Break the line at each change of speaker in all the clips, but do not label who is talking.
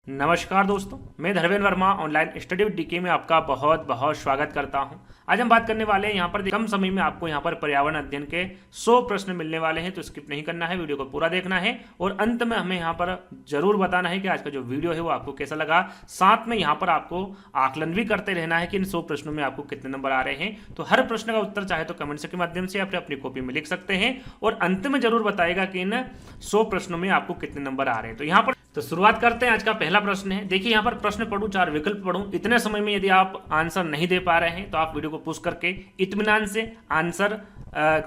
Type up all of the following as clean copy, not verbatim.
नमस्कार दोस्तों, मैं Dharmendra Verma online study with DK में आपका बहुत बहुत स्वागत करता हूं। आज हम बात करने वाले हैं यहाँ पर कम समय में आपको यहाँ पर पर्यावरण अध्ययन के 100 प्रश्न मिलने वाले हैं, तो स्किप नहीं करना है, वीडियो को पूरा देखना है और अंत में हमें यहाँ पर जरूर बताना है कि आज का जो वीडियो है वो आपको कैसा लगा। साथ में यहाँ पर आपको आकलन भी करते रहना है कि इन 100 प्रश्नों में आपको कितने नंबर आ रहे हैं। तो हर प्रश्न का उत्तर चाहे तो कमेंट्स के माध्यम से या फिर अपनी कॉपी में लिख सकते हैं और अंत में जरूर बताएगा कि इन 100 प्रश्नों में आपको कितने नंबर आ रहे हैं। तो यहाँ पर तो शुरुआत करते हैं। आज का पहला प्रश्न है, देखिए यहाँ पर प्रश्न पढ़ूं, 4 विकल्प पढ़ूं। इतने समय में यदि आप आंसर नहीं दे पा रहे हैं तो आप वीडियो को पुश करके इत्मीनान से आंसर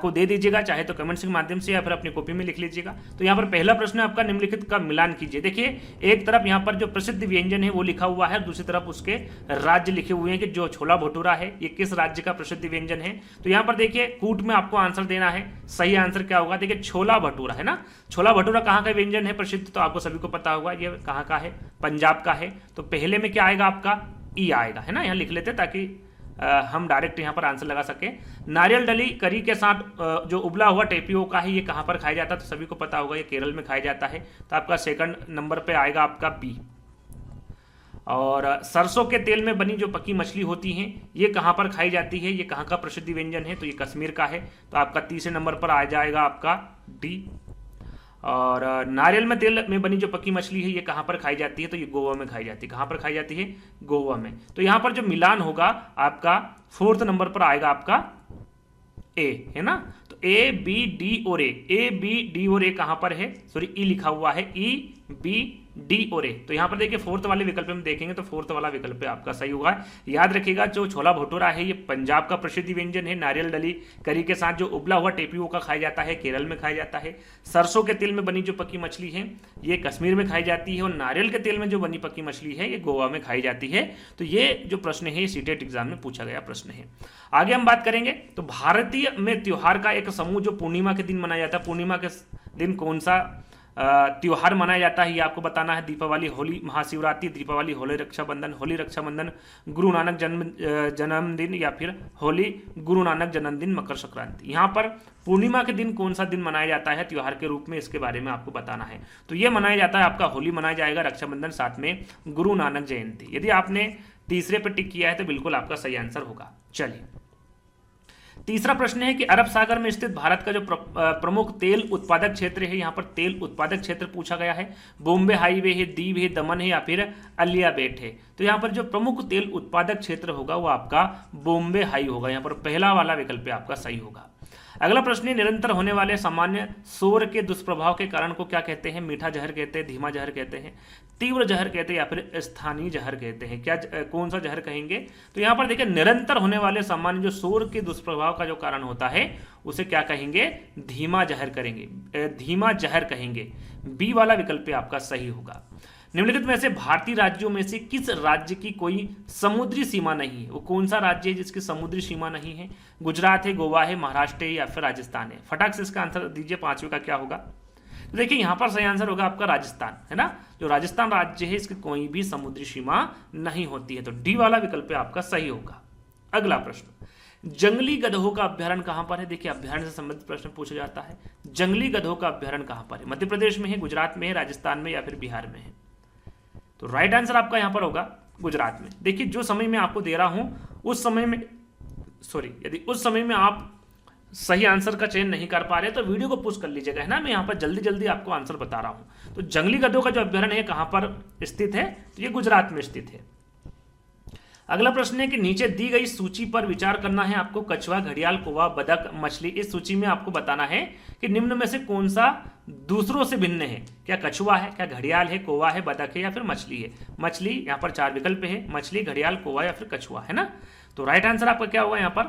को दे दीजिएगा, चाहे तो कमेंट्स के माध्यम से या फिर अपनी कॉपी में लिख लीजिएगा। तो यहाँ पर पहला प्रश्न है आपका, निम्नलिखित का मिलान कीजिए। देखिए एक तरफ यहाँ पर जो प्रसिद्ध व्यंजन है वो लिखा हुआ है, दूसरी तरफ उसके राज्य लिखे हुए हैं कि जो छोला भटूरा है ये किस राज्य का प्रसिद्ध व्यंजन है। तो यहाँ पर देखिए कूट में आपको आंसर देना है। सही आंसर क्या होगा? देखिए छोला भटूरा है ना, छोला भटूरा कहाँ का व्यंजन है प्रसिद्ध, तो आपको सभी को पता होगा ये कहाँ का है, पंजाब का है। तो पहले में क्या आएगा आपका? ई आएगा, है ना। यहाँ लिख लेते ताकि हम डायरेक्ट यहाँ पर आंसर लगा सके। नारियल डली करी के साथ जो उबला हुआ टेपियोका है ये कहाँ पर खाया जाता है, तो सभी को पता होगा ये केरल में खाया जाता है। तो आपका सेकंड नंबर पे आएगा आपका बी। और सरसों के तेल में बनी जो पकी मछली होती हैं ये कहाँ पर खाई जाती है, ये कहाँ का प्रसिद्ध व्यंजन है, तो ये कश्मीर का है। तो आपका तीसरे नंबर पर आ जाएगा आपका डी। और नारियल में तेल में बनी जो पकी मछली है ये कहाँ पर खाई जाती है, तो ये गोवा में खाई जाती है। कहाँ पर खाई जाती है? गोवा में। तो यहाँ पर जो मिलान होगा आपका 4th नंबर पर आएगा आपका ए, है ना। तो ए बी डी और ए बी डी और ए कहाँ पर है? सॉरी ई लिखा हुआ है, ई बी डी और ए। तो यहाँ पर देखिए 4th वाले विकल्प में देखेंगे तो 4th वाला विकल्प आपका सही होगा। याद रखिएगा जो छोला भटूरा है ये पंजाब का प्रसिद्ध व्यंजन है। नारियल डली करी के साथ जो उबला हुआ टेपियोका खाया जाता है, केरल में खाया जाता है। सरसों के तेल में बनी जो पकी मछली है ये कश्मीर में खाई जाती है और नारियल के तेल में जो बनी पकी मछली है ये गोवा में खाई जाती है। तो ये जो प्रश्न है ये सीटेट एग्जाम में पूछा गया प्रश्न है। आगे हम बात करेंगे तो भारतीय में त्योहार का एक समूह जो पूर्णिमा के दिन मनाया जाता है, पूर्णिमा के दिन कौन सा त्योहार मनाया जाता है ये आपको बताना है। दीपावली, होली, महाशिवरात्रि, दीपावली, होली रक्षाबंधन, गुरु नानक जन्मदिन या फिर होली, गुरु नानक जन्मदिन, मकर संक्रांति। यहाँ पर पूर्णिमा के दिन कौन सा दिन मनाया जाता है त्योहार के रूप में, इसके बारे में आपको बताना है। तो ये मनाया जाता है आपका होली मनाया जाएगा, रक्षाबंधन, साथ में गुरु नानक जयंती। यदि आपने तीसरे पर टिक किया है तो बिल्कुल आपका सही आंसर होगा। चलिए तीसरा प्रश्न है कि अरब सागर में स्थित भारत का जो प्रमुख तेल उत्पादक क्षेत्र है, यहाँ पर तेल उत्पादक क्षेत्र पूछा गया है। बॉम्बे हाईवे है, दीव है, दमन है या फिर अलियाबेट है। तो यहाँ पर जो प्रमुख तेल उत्पादक क्षेत्र होगा वो आपका बॉम्बे हाई होगा। यहाँ पर पहला वाला विकल्प आपका सही होगा। अगला प्रश्न है, निरंतर होने वाले सामान्य शोर के दुष्प्रभाव के कारण को क्या कहते हैं? मीठा जहर कहते हैं, धीमा जहर कहते हैं, तीव्र जहर कहते हैं या फिर स्थानीय जहर कहते हैं। क्या कौन सा जहर कहेंगे? तो यहाँ पर देखिए निरंतर होने वाले सामान्य जो शोर के दुष्प्रभाव का जो कारण होता है उसे क्या कहेंगे? धीमा जहर करेंगे, धीमा जहर कहेंगे। बी वाला विकल्प आपका सही होगा। निम्नलिखित में से भारतीय राज्यों में से किस राज्य की कोई समुद्री सीमा नहीं है? वो कौन सा राज्य है जिसकी समुद्री सीमा नहीं है? गुजरात है, गोवा है, महाराष्ट्र है या फिर राजस्थान है? फटाक से इसका आंसर दीजिए, 5वें का क्या होगा? तो देखिए यहाँ पर सही आंसर होगा आपका राजस्थान, है ना। जो राजस्थान राज्य है इसकी कोई भी समुद्री सीमा नहीं होती है। तो डी वाला विकल्प आपका सही होगा। अगला प्रश्न, जंगली गधों का अभ्यारण्य कहां पर है? देखिए अभ्यारण्य से संबंधित प्रश्न पूछा जाता है। जंगली गधों का अभ्यारण्य कहां पर है? मध्य प्रदेश में है, गुजरात में है, राजस्थान में या फिर बिहार में है? तो राइट आंसर आपका यहां पर होगा गुजरात में। देखिए जो समय मैं आपको दे रहा हूं उस समय में यदि उस समय में आप सही आंसर का चयन नहीं कर पा रहे तो वीडियो को पुश कर लीजिएगा, है ना। मैं यहाँ पर जल्दी जल्दी आपको आंसर बता रहा हूं। तो जंगली गधों का जो अभ्यारण्य है कहां पर स्थित है? तो ये गुजरात में स्थित है। अगला प्रश्न है कि नीचे दी गई सूची पर विचार करना है आपको। कछुआ, घड़ियाल, कौवा, बतख, मछली। इस सूची में आपको बताना है कि निम्न में से कौन सा दूसरों से भिन्न है। क्या कछुआ है, क्या घड़ियाल है, कौवा है, बतख है या फिर मछली है? मछली, यहाँ पर 4 विकल्प है, मछली, घड़ियाल, कौवा या फिर कछुआ, है ना। तो राइट आंसर आपका क्या होगा? यहाँ पर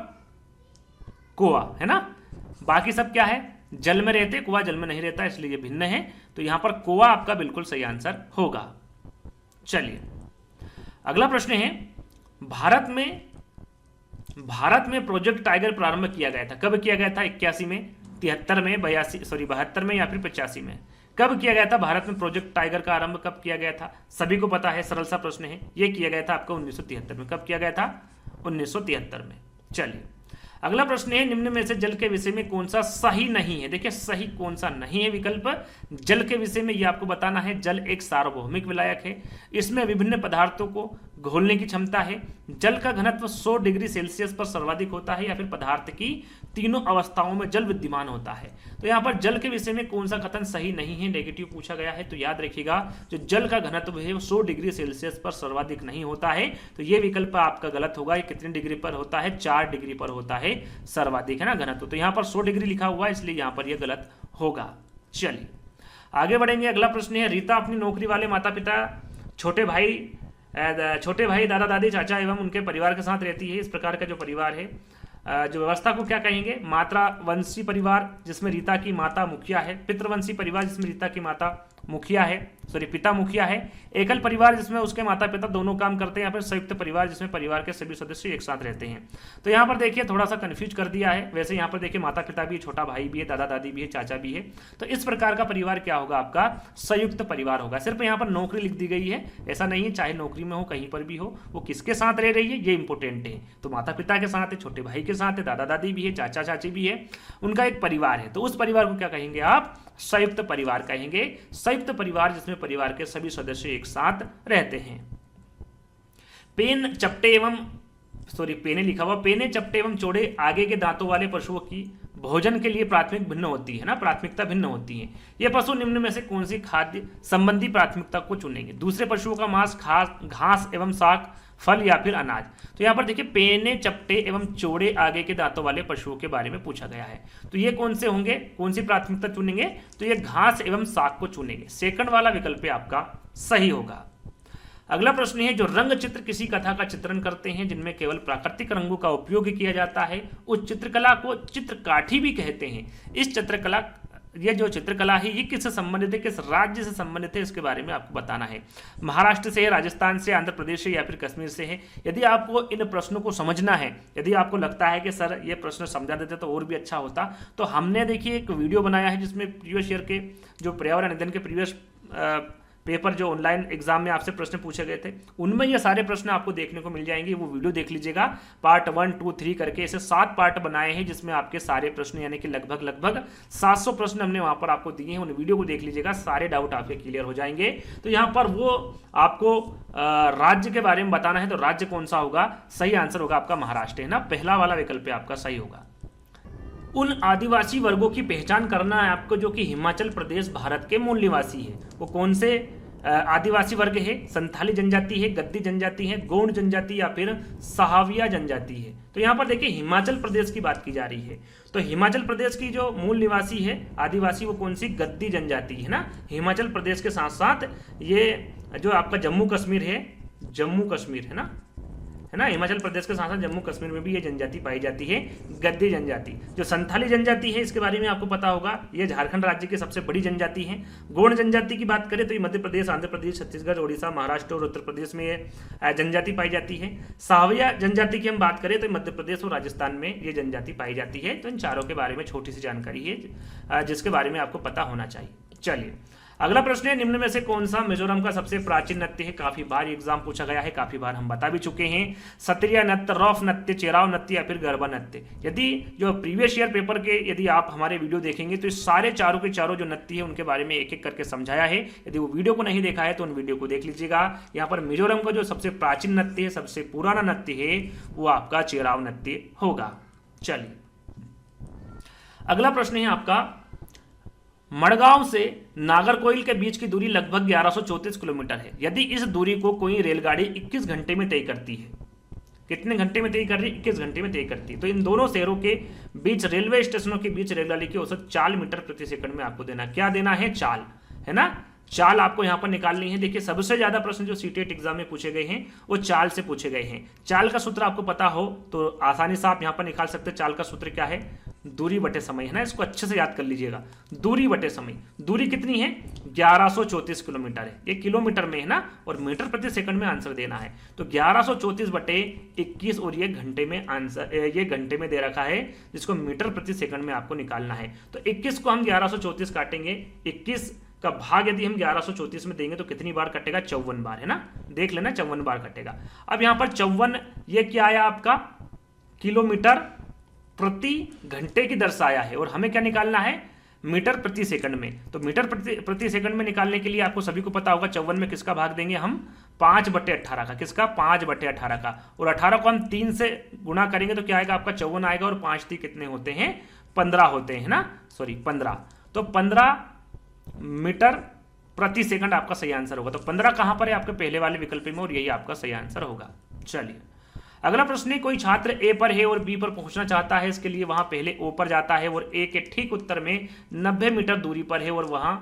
कौवा, है ना। बाकी सब क्या है? जल में रहते, कौवा जल में नहीं रहता, इसलिए ये भिन्न है। तो यहाँ पर कौवा आपका बिल्कुल सही आंसर होगा। चलिए अगला प्रश्न है, भारत में प्रोजेक्ट टाइगर प्रारंभ किया गया था। कब किया गया था? 81 में, 73 में, 72 में या फिर 85 में? कब किया गया था भारत में प्रोजेक्ट टाइगर का आरंभ कब किया गया था? सभी को पता है, सरल सा प्रश्न है। यह किया गया था आपका 1973 में। कब किया गया था? 1973 में। चलिए अगला प्रश्न है निम्न में से जल के विषय में कौन सा सही नहीं है। देखिए सही कौन सा नहीं है विकल्प जल के विषय में ये आपको बताना है। जल एक सार्वभौमिक विलायक है, इसमें विभिन्न पदार्थों को घोलने की क्षमता है, जल का घनत्व 100 डिग्री सेल्सियस पर सर्वाधिक होता है, या फिर पदार्थ की तीनों अवस्थाओं में जल विद्यमान होता है। तो यहाँ पर जल के विषय में कौन सा कथन सही नहीं है, नेगेटिव पूछा गया है। तो याद रखिएगा जो जल का घनत्व है वो 100 डिग्री सेल्सियस पर सर्वाधिक नहीं होता है, तो ये विकल्प आपका गलत होगा। ये कितने डिग्री पर होता है, 4 डिग्री पर होता है सर्वाधिक, है ना घनत्व। तो यहाँ पर 100 डिग्री लिखा हुआ है, इसलिए यहाँ पर यह गलत होगा। चलिए आगे बढ़ेंगे। अगला प्रश्न है रीता अपनी नौकरी वाले माता पिता, छोटे भाई दादा दादी चाचा एवं उनके परिवार के साथ रहती है। इस प्रकार का जो परिवार है, जो व्यवस्था को क्या कहेंगे, मातृवंशी परिवार जिसमें रीता की माता मुखिया है, पितृवंशी परिवार जिसमें रीता की माता मुखिया है, पिता मुखिया है, एकल परिवार जिसमें उसके माता पिता दोनों काम करते हैं, या फिर संयुक्त परिवार जिसमें परिवार के सभी सदस्य एक साथ रहते हैं। तो यहाँ पर देखिए थोड़ा सा कंफ्यूज कर दिया है। वैसे यहाँ पर देखिए माता पिता भी है, छोटा भाई भी है, दादा दादी भी है, चाचा भी है। तो इस प्रकार का परिवार क्या होगा, आपका संयुक्त परिवार होगा। सिर्फ यहाँ पर नौकरी लिख दी गई है, ऐसा नहीं है चाहे नौकरी में हो कहीं पर भी हो, वो किसके साथ रह रही है ये इंपॉर्टेंट है। तो माता पिता के साथ है, छोटे भाई के साथ है, दादा दादी भी है, चाचा चाची भी है, उनका एक परिवार है। तो उस परिवार को क्या कहेंगे आप, संयुक्त परिवार कहेंगे। संयुक्त परिवार जिसमें परिवार के सभी सदस्य एक साथ रहते हैं। पेने लिखा हुआ, पेने चपटे एवं चौड़े आगे के दांतों वाले पशुओं की भोजन के लिए प्राथमिक भिन्न होती है ना, प्राथमिकता भिन्न होती है। ये पशु निम्न में से कौन सी खाद्य संबंधी प्राथमिकता को चुनेंगे, दूसरे पशुओं का मांस, घास एवं शाक, फल या फिर अनाज। तो यहाँ पर देखिए पेने चपटे एवं चौड़े आगे के दांतों वाले पशुओं के बारे में पूछा गया है। तो ये कौन से होंगे, कौन सी प्राथमिकता चुनेंगे, तो ये घास एवं शाक को चुनेंगे। सेकंड वाला विकल्प आपका सही होगा। अगला प्रश्न है जो रंग चित्र किसी कथा का चित्रण करते हैं जिनमें केवल प्राकृतिक रंगों का उपयोग किया जाता है, उस चित्रकला को चित्रकाठी भी कहते हैं। इस चित्रकला, ये जो चित्रकला है ये किससे संबंधित है, किस राज्य से संबंधित है, इसके बारे में आपको बताना है। महाराष्ट्र से है, राजस्थान से, आंध्र प्रदेश से या फिर कश्मीर से है। यदि आपको इन प्रश्नों को समझना है, यदि आपको लगता है कि सर ये प्रश्न समझा देते तो और भी अच्छा होता, तो हमने देखिए एक वीडियो बनाया है जिसमें प्रीवियस ईयर के जो पर्यावरण अध्ययन के प्रीवियस पेपर जो ऑनलाइन एग्जाम में आपसे प्रश्न पूछे गए थे, उनमें ये सारे प्रश्न आपको देखने को मिल जाएंगे। वो वीडियो देख लीजिएगा, पार्ट 1, 2, 3 करके ऐसे 7 पार्ट बनाए हैं जिसमें आपके सारे प्रश्न यानी कि लगभग 700 प्रश्न हमने वहां पर आपको दिए हैं। उन वीडियो को देख लीजिएगा, सारे डाउट आपके क्लियर हो जाएंगे। तो यहाँ पर वो आपको राज्य के बारे में बताना है, तो राज्य कौन सा होगा, सही आंसर होगा आपका महाराष्ट्र, है ना, पहला वाला विकल्प आपका सही होगा। उन आदिवासी वर्गों की पहचान करना है आपको जो कि हिमाचल प्रदेश भारत के मूल निवासी है। वो कौन से आदिवासी वर्ग है, संथाली जनजाति है, गद्दी जनजाति है, गौंड जनजाति या फिर सहाविया जनजाति है। तो यहाँ पर देखिए हिमाचल प्रदेश की बात की जा रही है। तो हिमाचल प्रदेश की जो मूल निवासी है आदिवासी, वो कौन सी, गद्दी जनजाति है ना। हिमाचल प्रदेश के साथ साथ ये जो आपका जम्मू कश्मीर है ना, हिमाचल प्रदेश के साथ साथ जम्मू कश्मीर में भी ये जनजाति पाई जाती है, गद्दी जनजाति। जो संथाली जनजाति है इसके बारे में आपको पता होगा, ये झारखंड राज्य की सबसे बड़ी जनजाति है। गौंड जनजाति की बात करें तो ये मध्य प्रदेश, आंध्र प्रदेश, छत्तीसगढ़, ओडिशा, महाराष्ट्र और उत्तर प्रदेश में ये जनजाति पाई जाती है। सहाविया जनजाति की हम बात करें तो मध्य प्रदेश और राजस्थान में ये जनजाति पाई जाती है। तो इन चारों के बारे में छोटी सी जानकारी है जिसके बारे में आपको पता होना चाहिए। चलिए अगला प्रश्न है निम्न में से कौन सा मिजोरम का सबसे प्राचीन नृत्य है। काफी बार एग्जाम पूछा गया है, काफी बार हम बता भी चुके हैं। सत्रिया नृत्य, रॉफ नृत्य, चेराव नृत्य या फिर गरबा नृत्य। यदि जो प्रीवियस ईयर पेपर के यदि आप हमारे वीडियो देखेंगे तो इस सारे चारों के चारों जो नृत्य है उनके बारे में एक एक करके समझाया है। यदि वो वीडियो को नहीं देखा है तो उन वीडियो को देख लीजिएगा। यहाँ पर मिजोरम का जो सबसे प्राचीन नृत्य है, सबसे पुराना नृत्य है, वो आपका चेराव नृत्य होगा। चलिए अगला प्रश्न है आपका, मड़गांव से नागरकोइल के बीच की दूरी लगभग 1134 किलोमीटर है। यदि इस दूरी को कोई रेलगाड़ी 21 घंटे में तय करती है, कितने घंटे में तय कर रही है, 21 घंटे में तय करती है, तो इन दोनों शहरों के बीच रेलवे स्टेशनों के बीच रेलगाड़ी की औसत 4 मीटर प्रति सेकंड में आपको देना, क्या देना है, चाल, है ना, चाल आपको यहां पर निकालनी है। देखिए सबसे ज्यादा प्रश्न जो सीटेट एग्जाम में पूछे गए हैं वो चाल से पूछे गए हैं। चाल का सूत्र आपको पता हो तो आसानी से आप यहां पर निकाल सकते हैं। चाल का सूत्र क्या है, दूरी बटे समय, है ना, इसको अच्छे से याद कर लीजिएगा, दूरी बटे समय। दूरी कितनी है, 1134 किलोमीटर है, ये किलोमीटर में है ना, और मीटर प्रति सेकंड में आंसर देना है। तो 1134 बटे 21 और ये घंटे में आंसर, ये घंटे में दे रखा है जिसको मीटर प्रति सेकंड में आपको निकालना है। तो 21 को हम 1134 काटेंगे, 21 का भाग यदि हम 1134 में देंगे तो कितनी बार कटेगा, 54 बार, है ना, देख लेना 54 बार कटेगा। अब यहां पर 54 ये क्या आया आपका, किलोमीटर प्रति घंटे की दर से आया है और हमें क्या निकालना है, मीटर प्रति सेकंड में। तो मीटर प्रति सेकंड में निकालने के लिए आपको सभी को पता होगा 54 में किसका भाग देंगे हम, 5/18 का। किसका, 5/18 का। और 18 को हम 3 से गुणा करेंगे तो क्या आएगा आपका, 54 आएगा। और 5 3 कितने होते हैं, 15 होते हैं ना, सॉरी 15। तो 15 मीटर प्रति सेकंड आपका सही आंसर होगा। तो 15 कहां पर है, आपके पहले वाले विकल्प में, और यही आपका सही आंसर होगा। चलिए अगला प्रश्न है, कोई छात्र ए पर है और बी पर पहुंचना चाहता है। इसके लिए वहां पहले ओ पर जाता है और ए के ठीक उत्तर में 90 मीटर दूरी पर है और वहां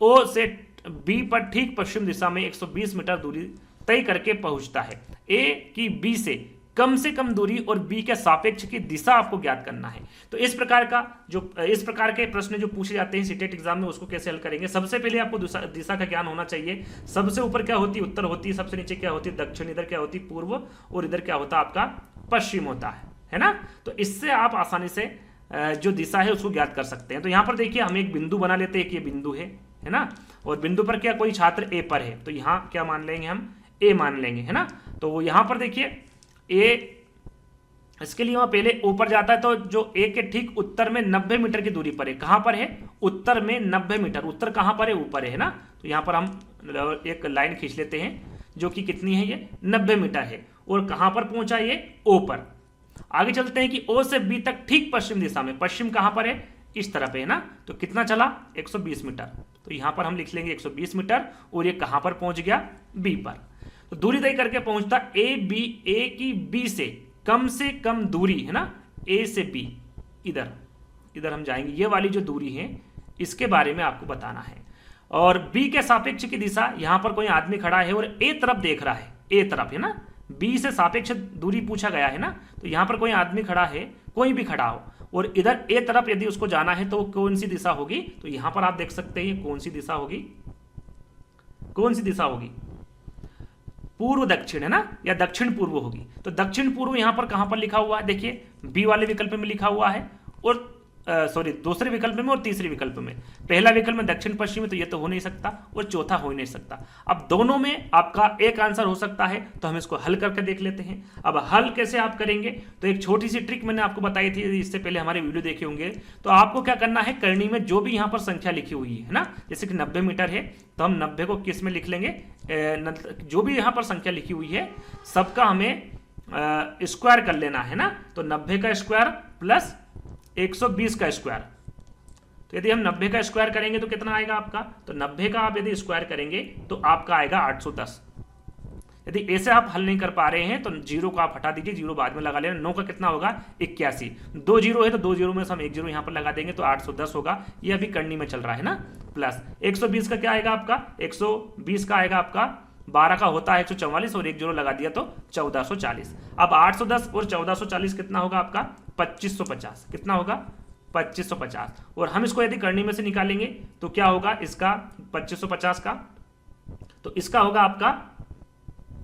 ओ से बी पर ठीक पश्चिम दिशा में 120 मीटर दूरी तय करके पहुंचता है। ए की बी से कम दूरी और बी के सापेक्ष की दिशा आपको ज्ञात करना है। तो इस प्रकार के प्रश्न जो पूछे जाते हैं सीटेट एग्जाम में, उसको कैसे हल करेंगे। सबसे पहले आपको दिशा का ज्ञान होना चाहिए। सबसे ऊपर क्या होती है, उत्तर होती है। सबसे नीचे क्या होती है, दक्षिण। इधर क्या होती है, पूर्व। और इधर क्या होता है आपका, पश्चिम होता है ना। तो इससे आप आसानी से जो दिशा है उसको ज्ञात कर सकते हैं। तो यहां पर देखिए हम एक बिंदु बना लेते हैं कि ये बिंदु है ना। और बिंदु पर क्या, कोई छात्र ए पर है, तो यहां क्या मान लेंगे हम, ए मान लेंगे, है ना। तो यहां पर देखिए ए, इसके लिए वहां पहले ऊपर जाता है, तो जो ए के ठीक उत्तर में 90 मीटर की दूरी पर है। कहां पर है, उत्तर में 90 मीटर। उत्तर कहां पर है, ऊपर है ना। तो यहां पर हम एक लाइन खींच लेते हैं जो कि कितनी है, ये 90 मीटर है। और कहां पर पहुंचा, ये ओ पर। आगे चलते हैं कि ओ से बी तक ठीक पश्चिम दिशा में। पश्चिम कहां पर है, इस तरफ है ना। तो कितना चला, 120 मीटर। तो यहां पर हम लिख लेंगे 120 मीटर। और ये कहां पर पहुंच गया, बी पर। तो दूरी तय करके पहुंचता ए की बी से कम दूरी, है ना। ए से बी, इधर हम जाएंगे। ये वाली जो दूरी है इसके बारे में आपको बताना है। और बी के सापेक्ष की दिशा, यहां पर कोई आदमी खड़ा है और ए तरफ देख रहा है, ए तरफ, है ना। बी से सापेक्ष दूरी पूछा गया है ना। तो यहां पर कोई आदमी खड़ा है, कोई भी खड़ा हो, और इधर ए तरफ यदि उसको जाना है तो कौन सी दिशा होगी। तो यहां पर आप देख सकते हैं कौन सी दिशा होगी, पूर्व दक्षिण, है ना, या दक्षिण पूर्व होगी। तो दक्षिण पूर्व यहां पर कहां पर लिखा हुआ है, देखिए बी वाले विकल्प में लिखा हुआ है। और दूसरे विकल्प में और तीसरे विकल्प में। पहला विकल्प में दक्षिण पश्चिम, तो ये तो हो नहीं सकता, और चौथा हो ही नहीं सकता। अब दोनों में आपका एक आंसर हो सकता है, तो हम इसको हल करके देख लेते हैं। अब हल कैसे आप करेंगे, तो एक छोटी सी ट्रिक मैंने आपको बताई थी, इससे पहले हमारे वीडियो देखे होंगे। तो आपको क्या करना है, करनी में जो भी यहां पर संख्या लिखी हुई है ना, जैसे कि 90 मीटर है, तो हम 90 को किस में लिख लेंगे, जो भी यहां पर संख्या लिखी हुई है सबका हमें स्क्वायर कर लेना है ना। तो 90 का स्क्वायर प्लस 120 का स्क्वायर। तो यदि हम 90 का स्क्वायर करेंगे तो कितना आएगा आपका, तो 90 का आप यदि स्क्वायर करेंगे तो आपका आएगा 810। यदि ऐसे आप हल नहीं कर पा रहे हैं तो जीरो को आप हटा दीजिए, जीरो बाद में लगा लेना। 9 का कितना होगा, 81। 2 जीरो है तो 2 जीरो में से हम 1 जीरो यहां पर लगा देंगे तो 810 होगा। ये अभी करनी में चल रहा है ना। प्लस 120 का क्या आएगा आपका, 120 का आएगा आपका 12 का होता है 144, और 1 जीरो लगा दिया तो 1440। अब 810 और 1440 कितना होगा आपका, 2550। कितना होगा, 2550। और हम इसको यदि करनी में से निकालेंगे तो क्या होगा, इसका 2550 का, तो इसका होगा आपका,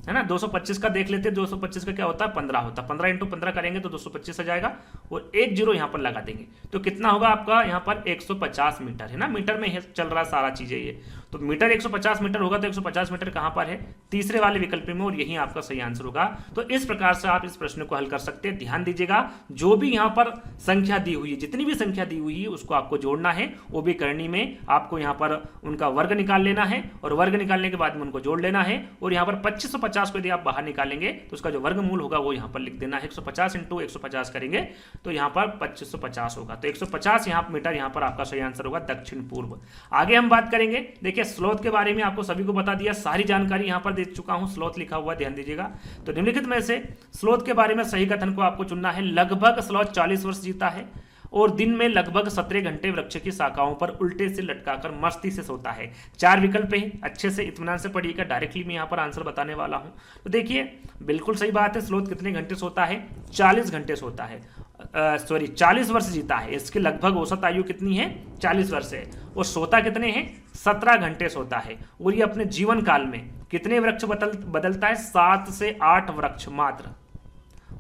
है ना, 225 का देख लेते हैं। 225 का क्या होता है, 15 होता है। 15 × 15 करेंगे तो 225 आ जाएगा, और 1 जीरो यहां पर लगा देंगे तो कितना होगा आपका यहां पर 150 मीटर, है ना। मीटर में चल रहा सारा चीजें ये, तो मीटर 150 मीटर होगा। तो 150 मीटर कहां पर है, तीसरे वाले विकल्प में, और यही आपका सही आंसर होगा। तो इस प्रकार से आप इस प्रश्न को हल कर सकते हैं। ध्यान दीजिएगा, जो भी यहां पर संख्या दी हुई है, जितनी भी संख्या दी हुई है उसको आपको जोड़ना है। वो भी करनी में आपको यहां पर उनका वर्ग निकाल लेना है, और वर्ग निकालने के बाद में उनको जोड़ लेना है। और यहां पर 2550 को यदि आप बाहर निकालेंगे तो उसका जो वर्गमूल होगा वो यहां पर लिख देना है। 150 × 150 करेंगे तो यहां पर 2550 होगा। तो 150 यहां मीटर यहां पर आपका सही आंसर होगा, दक्षिण पूर्व। आगे हम बात करेंगे, देखिए स्लोथ के बारे में आपको सभी को बता दिया, सारी जानकारी यहां पर दे चुका हूं। स्लोथ लिखा हुआ, ध्यान दीजिएगा। तो निम्नलिखित में से स्लोथ के बारे में सही कथन को आपको चुनना है। लगभग स्लोथ 40 वर्ष जीता है और दिन में लगभग 17 घंटे वृक्ष की शाखाओं पर उल्टे से लटकाकर मस्ती से सोता है। 4 विकल्प है, अच्छे से इत्मीनान से पढ़िएगा। डायरेक्टली मैं यहां पर आंसर बताने वाला हूं। तो देखिए बिल्कुल सही बात है, स्लोथ कितने घंटे सोता है, 40 घंटे सोता है। 40 वर्ष जीता है। इसकी लगभग औसत आयु कितनी है, 40 वर्ष है। और सोता कितने हैं, 17 घंटे सोता है। और ये अपने जीवन काल में कितने वृक्ष बदलता है, 7 से 8 वृक्ष मात्र।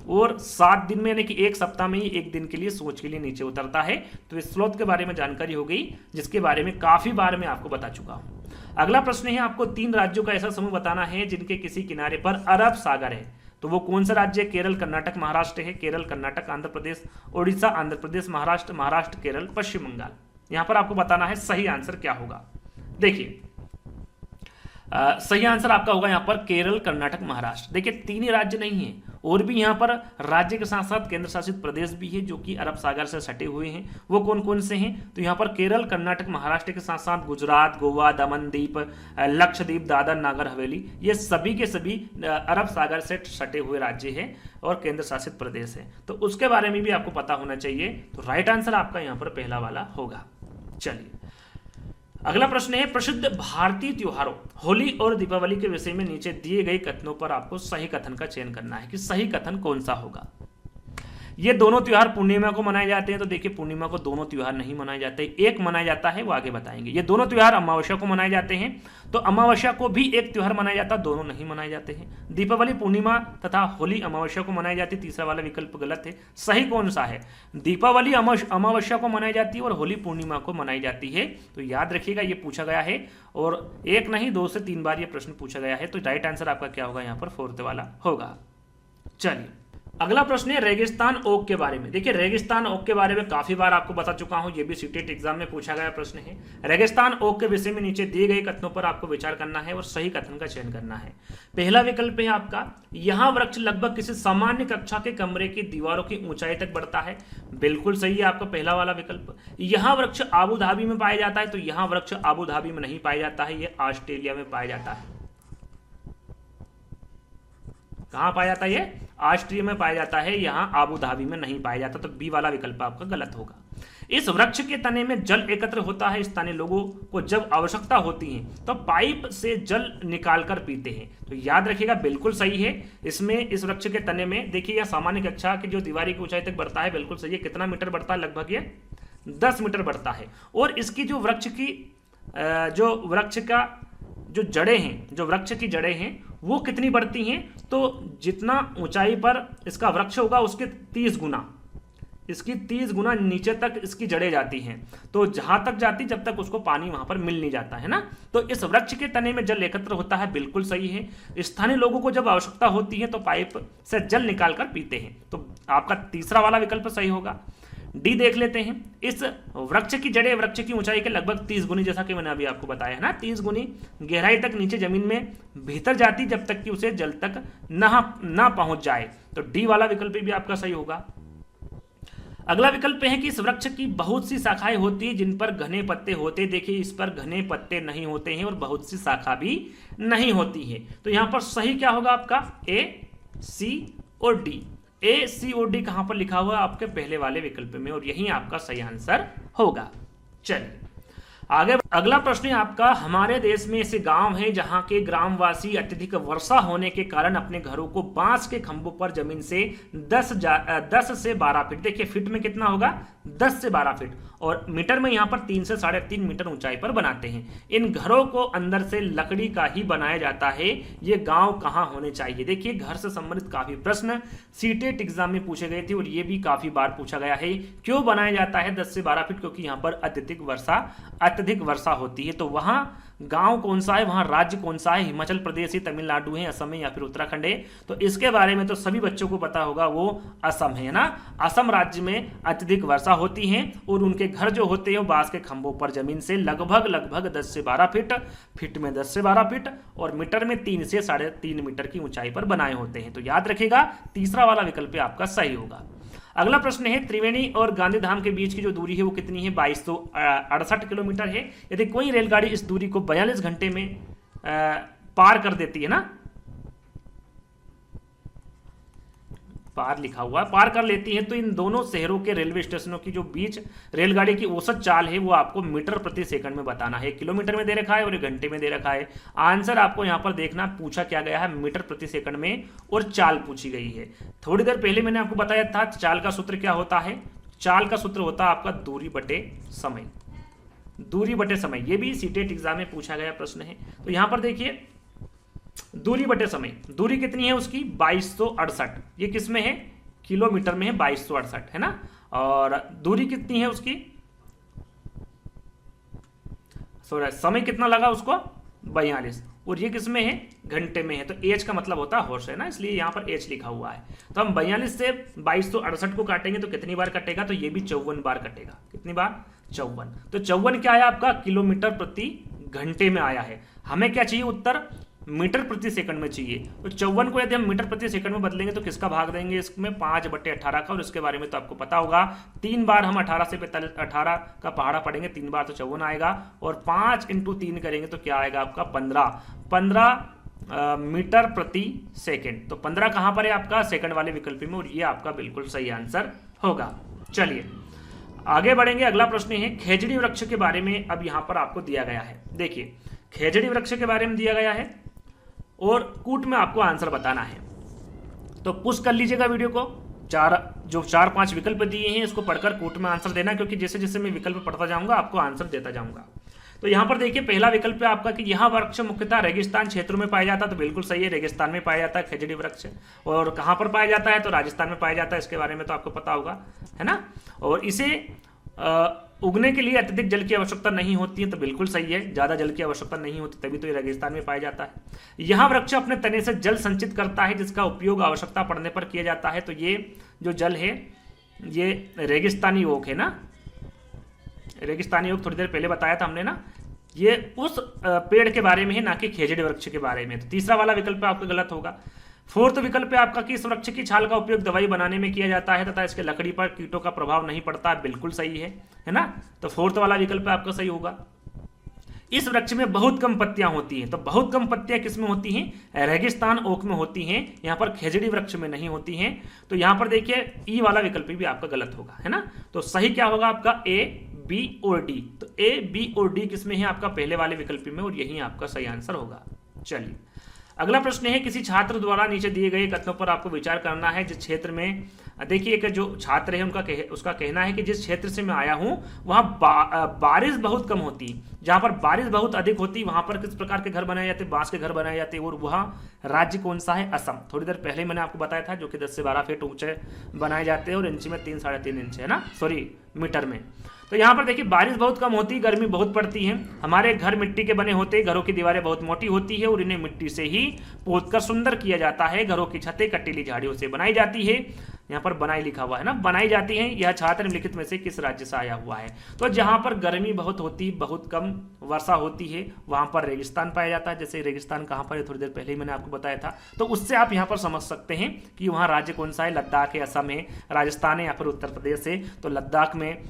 और 7 दिन में, यानी कि 1 सप्ताह में ही 1 दिन के लिए सोच के लिए नीचे उतरता है। तो इस स्लोथ के बारे में जानकारी हो गई, जिसके बारे में काफी बार मैं आपको बता चुका हूं। अगला प्रश्न है, आपको 3 राज्यों का ऐसा समूह बताना है जिनके किसी किनारे पर अरब सागर है। तो वो कौन सा राज्य है? केरल, कर्नाटक, महाराष्ट्र है। केरल, कर्नाटक, आंध्र प्रदेश, उड़ीसा, आंध्र प्रदेश, महाराष्ट्र, महाराष्ट्र, केरल, पश्चिम बंगाल। यहां पर आपको बताना है सही आंसर क्या होगा। देखिए सही आंसर आपका होगा यहां पर केरल, कर्नाटक, महाराष्ट्र। देखिए 3 ही राज्य नहीं है, और भी यहां पर राज्य के साथ साथ केंद्र शासित प्रदेश भी है जो कि अरब सागर से सटे हुए हैं। वो कौन कौन से हैं? तो यहां पर केरल, कर्नाटक, महाराष्ट्र के साथ साथ गुजरात, गोवा, दमन दीप, लक्षद्वीप, दादर नागर हवेली, ये सभी के सभी अरब सागर से सटे हुए राज्य हैं और केंद्र शासित प्रदेश है। तो उसके बारे में भी आपको पता होना चाहिए। तो राइट आंसर आपका यहां पर पहला वाला होगा। चलिए अगला प्रश्न है, प्रसिद्ध भारतीय त्योहारों होली और दीपावली के विषय में नीचे दिए गए कथनों पर आपको सही कथन का चयन करना है कि सही कथन कौन सा होगा। ये दोनों त्योहार पूर्णिमा को मनाए जाते हैं, तो देखिए पूर्णिमा को दोनों त्योहार नहीं मनाए जाते, एक मनाया जाता है, वो आगे बताएंगे। ये दोनों त्योहार अमावस्या को मनाए जाते हैं, तो अमावस्या को भी एक त्योहार मनाया जाता है, दोनों नहीं मनाए जाते हैं। दीपावली पूर्णिमा तथा होली अमावस्या को मनाई जाती है, तीसरा वाला विकल्प गलत है। सही कौन सा है? दीपावली अमावस्या को मनाई जाती है और होली पूर्णिमा को मनाई जाती है। तो याद रखिएगा ये पूछा गया है, और एक नहीं 2 से 3 बार ये प्रश्न पूछा गया है। तो राइट आंसर आपका क्या होगा? यहाँ पर 4th वाला होगा। चलिए अगला प्रश्न है रेगिस्तान ओक के बारे में। देखिए रेगिस्तान ओक के बारे में काफी बार आपको बता चुका हूं, ये भी सीटेट एग्जाम में पूछा गया प्रश्न है। रेगिस्तान ओक के विषय में नीचे दिए गए कथनों पर आपको विचार करना है और सही कथन का चयन करना है। पहला विकल्प है आपका, यहां वृक्ष लगभग किसी सामान्य कक्षा के कमरे की दीवारों की ऊंचाई तक बढ़ता है। बिल्कुल सही है आपका पहला वाला विकल्प। यहां वृक्ष आबू धाबी में पाया जाता है, तो यहां वृक्ष आबू धाबी में नहीं पाया जाता है, यह ऑस्ट्रेलिया में पाया जाता है। कहां पाया जाता है? ये ऑस्ट्रिया में पाया जाता है, यहां आबू धाबी में नहीं पाया जाता। तो बी वाला विकल्प आपका गलत होगा। इस वृक्ष के तने में जल एकत्र होता है। स्थानीय लोगों को जब आवश्यकता होती है तो पाइप से जल निकालकर पीते हैं। तो याद रखिएगा बिल्कुल सही है। इसमें इस वृक्ष के तने में देखिए यह सामान्य कक्षा की जो दीवारी की ऊंचाई तक बढ़ता है, बिल्कुल सही है। कितना मीटर बढ़ता है? लगभग ये 10 मीटर बढ़ता है। और इसकी जो वृक्ष की जड़ें हैं वो कितनी बढ़ती हैं? तो जितना ऊंचाई पर इसका वृक्ष होगा उसके 30 गुना, इसकी 30 गुना नीचे तक इसकी जड़ें जाती हैं। तो जहां तक जाती जब तक उसको पानी वहां पर मिल नहीं जाता है ना। तो इस वृक्ष के तने में जल एकत्र होता है, बिल्कुल सही है। स्थानीय लोगों को जब आवश्यकता होती है तो पाइप से जल निकालकर पीते हैं। तो आपका तीसरा वाला विकल्प सही होगा। डी देख लेते हैं। इस वृक्ष की जड़ें वृक्ष की ऊंचाई के लगभग 30 गुनी, जैसा कि मैंने अभी आपको बताया है ना, 30 गुनी गहराई तक नीचे जमीन में भीतर जाती जब तक कि उसे जल तक ना पहुंच जाए। तो डी वाला विकल्प भी आपका सही होगा। अगला विकल्प है कि इस वृक्ष की बहुत सी शाखाएं होती है जिन पर घने पत्ते होते। देखिए इस पर घने पत्ते नहीं होते हैं और बहुत सी शाखा भी नहीं होती है। तो यहां पर सही क्या होगा आपका? ए, सी और डी। ए, सी और डी कहां पर लिखा हुआ है? आपके पहले वाले विकल्प में, और यही आपका सही आंसर होगा। चलिए आगे अगला प्रश्न है आपका, हमारे देश में ऐसे गांव हैं जहां के ग्रामवासी अत्यधिक वर्षा होने के कारण अपने घरों को बांस के खंभों पर जमीन से 10 से 12 फीट, देखिए फीट में कितना होगा? 10 से 12 फीट, और मीटर में यहां पर 3 से 3.5 मीटर ऊंचाई पर बनाते हैं। इन घरों को अंदर से लकड़ी का ही बनाया जाता है। ये गांव कहां होने चाहिए? देखिए घर से संबंधित काफी प्रश्न सीटेट एग्जाम में पूछे गए थे और ये भी काफी बार पूछा गया है। क्यों बनाया जाता है 10 से 12 फीट? क्योंकि यहां पर अत्यधिक वर्षा होती है। तो वहां गांव कौन सा है, वहां राज्य कौन सा है? हिमाचल प्रदेश है, तमिलनाडु है, असम है या फिर उत्तराखंड है? तो इसके बारे में तो सभी बच्चों को पता होगा, वो असम है ना। असम राज्य में अत्यधिक वर्षा होती है और उनके घर जो होते हैं वो बांस के खंभों पर जमीन से लगभग 10 से 12 फीट, फीट में 10 से 12 फीट और मीटर में 3 से 3.5 मीटर की ऊंचाई पर बनाए होते हैं। तो याद रखिएगा तीसरा वाला विकल्प आपका सही होगा। अगला प्रश्न है, त्रिवेणी और गांधीधाम के बीच की जो दूरी है वो कितनी है? 2268 किलोमीटर है। यदि कोई रेलगाड़ी इस दूरी को 42 घंटे में पार कर देती है ना, पार लिखा हुआ है, पार कर लेती है, तो इन दोनों शहरों के रेलवे स्टेशनों की जो बीच रेलगाड़ी की औसत चाल है वो आपको मीटर प्रति सेकंड में बताना है। किलोमीटर में दे रखा है और घंटे में दे रखा है। आंसर आपको यहां पर देखना, पूछा क्या गया है मीटर प्रति सेकंड में और चाल पूछी गई है। थोड़ी देर पहले मैंने आपको बताया था चाल का सूत्र क्या होता है। चाल का सूत्र होता है आपका दूरी बटे समय, दूरी बटे समय। ये भी सीटेट एग्जाम में पूछा गया प्रश्न है। तो यहां पर देखिए दूरी बटे समय, दूरी कितनी है उसकी? 2268। ये किस में है? किलोमीटर में है, 2268 है ना। और दूरी कितनी है उसकी? समय कितना लगा उसको? 42। और ये किस में है, घंटे में है। तो एच का मतलब होता है हॉर्स है ना, इसलिए यहाँ पर एच लिखा हुआ है। तो हम 42 से 2268 को काटेंगे तो कितनी बार कटेगा, तो ये भी 54 बार कटेगा। कितनी बार, 54। तो 54 क्या आया आपका, किलोमीटर प्रति घंटे में आया है। हमें क्या चाहिए उत्तर, मीटर प्रति सेकंड में चाहिए। तो 54 को यदि हम मीटर प्रति सेकंड में बदलेंगे तो किसका भाग देंगे इसमें, 5/18 का। और इसके बारे में तो आपको पता होगा, 3 बार हम 18 से 18 का पहाड़ा पढ़ेंगे, 3 बार तो 54 आएगा, और 5 × 3 करेंगे तो क्या आएगा आपका 15 मीटर प्रति सेकंड। तो 15 कहां पर है आपका, सेकंड वाले विकल्प में, और ये आपका बिल्कुल सही आंसर होगा। चलिए आगे बढ़ेंगे। अगला प्रश्न है खेजड़ी वृक्ष के बारे में। अब यहां पर आपको दिया गया है, देखिए खेजड़ी वृक्ष के बारे में दिया गया है और कूट में आपको आंसर बताना है। तो पुश कर लीजिएगा वीडियो को, 4-5 विकल्प दिए हैं इसको पढ़कर कूट में आंसर देना, क्योंकि जैसे जैसे मैं विकल्प पढ़ता जाऊंगा आपको आंसर देता जाऊंगा। तो यहां पर देखिए पहला विकल्प है आपका कि यह वृक्ष मुख्यतः रेगिस्तान क्षेत्रों में पाया जाता है। तो बिल्कुल सही है, रेगिस्तान में पाया जाता है खेजड़ी वृक्ष। और कहां पर पाया जाता है, तो राजस्थान में पाया जाता है। इसके बारे में तो आपको पता होगा, है ना। और इसे उगने के लिए अत्यधिक जल की आवश्यकता नहीं होती है। तो बिल्कुल सही है, ज्यादा जल की आवश्यकता नहीं होती, तभी तो ये रेगिस्तान में पाया जाता है। यह वृक्ष अपने तने से जल संचित करता है, जिसका उपयोग आवश्यकता पड़ने पर किया जाता है। तो ये जो जल है ये रेगिस्तानी ओक है ना, रेगिस्तानी ओक थोड़ी देर पहले बताया था हमने ना, ये उस पेड़ के बारे में है, ना कि खेजड़ी वृक्ष के बारे में। तो तीसरा वाला विकल्प आपका गलत होगा। फोर्थ विकल्प है आपका कि इस वृक्ष की छाल का उपयोग दवाई बनाने में किया जाता है तथा इसके लकड़ी पर कीटों का प्रभाव नहीं पड़ता। बिल्कुल सही है ना। तो फोर्थ वाला विकल्प आपका सही होगा। इस वृक्ष में बहुत कम पत्तियां होती हैं। तो बहुत कम पत्तियां किसमें होती हैं, रेगिस्तान ओक में होती हैं, यहाँ पर खेजड़ी वृक्ष में नहीं होती हैं। तो यहाँ पर देखिए ई वाला विकल्प भी आपका गलत होगा, है ना। तो सही क्या होगा आपका, ए, बी और डी। तो ए, बी और डी किसमें है आपका, पहले वाले विकल्प में, और यही आपका सही आंसर होगा। चलिए अगला प्रश्न है किसी छात्र द्वारा नीचे दिए गए कथनों पर आपको विचार करना है। जिस क्षेत्र में, देखिए एक जो छात्र है उसका कहना है कि जिस क्षेत्र से मैं आया हूं वहां बारिश बहुत कम होती। जहां पर बारिश बहुत अधिक होती वहां पर किस प्रकार के घर बनाए जाते, बांस के घर बनाए जाते। और वहां राज्य कौन सा है, असम। थोड़ी देर पहले मैंने आपको बताया था, जो कि 10 से 12 फीट ऊंचे बनाए जाते हैं और इंच में 3-3.5 इंच है ना, सॉरी मीटर में। तो यहाँ पर देखिए बारिश बहुत कम होती, गर्मी बहुत पड़ती है। हमारे घर मिट्टी के बने होते, घरों की दीवारें बहुत मोटी होती है और इन्हें मिट्टी से ही पोतकर सुंदर किया जाता है। घरों की छतें कटीली झाड़ियों से बनाई जाती है। यहाँ पर बनाई लिखा हुआ है ना, बनाई जाती है। यह छात्र निम्नलिखित में से किस राज्य से आया हुआ है। तो जहां पर गर्मी बहुत होती, बहुत कम वर्षा होती है, वहां पर रेगिस्तान पाया जाता है। जैसे रेगिस्तान कहां पर है, थोड़ी देर पहले ही मैंने आपको बताया था। तो उससे आप यहाँ पर समझ सकते हैं कि वहां राज्य कौन सा है, लद्दाख है, असम है, राजस्थान है या फिर उत्तर प्रदेश है। तो लद्दाख में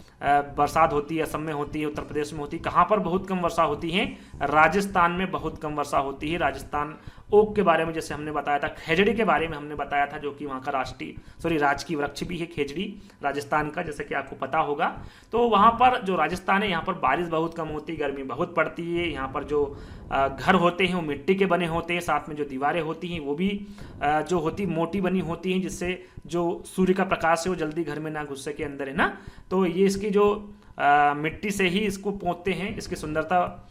बरसात होती है, असम में होती है, उत्तर प्रदेश में होती है। कहां पर बहुत कम वर्षा होती है, राजस्थान में बहुत कम वर्षा होती है। राजस्थान ओक के बारे में जैसे हमने बताया था, खेजड़ी के बारे में हमने बताया था, जो कि वहाँ का राजकीय वृक्ष भी है खेजड़ी राजस्थान का, जैसे कि आपको पता होगा। तो वहाँ पर जो राजस्थान है, यहाँ पर बारिश बहुत कम होती है, गर्मी बहुत पड़ती है। यहाँ पर जो घर होते हैं वो मिट्टी के बने होते हैं, साथ में जो दीवारें होती हैं वो भी जो होती मोटी बनी होती हैं, जिससे जो सूर्य का प्रकाश है वो जल्दी घर में ना घुस सके अंदर, है ना। तो ये इसकी जो मिट्टी से ही इसको पोतते हैं, इसकी सुंदरता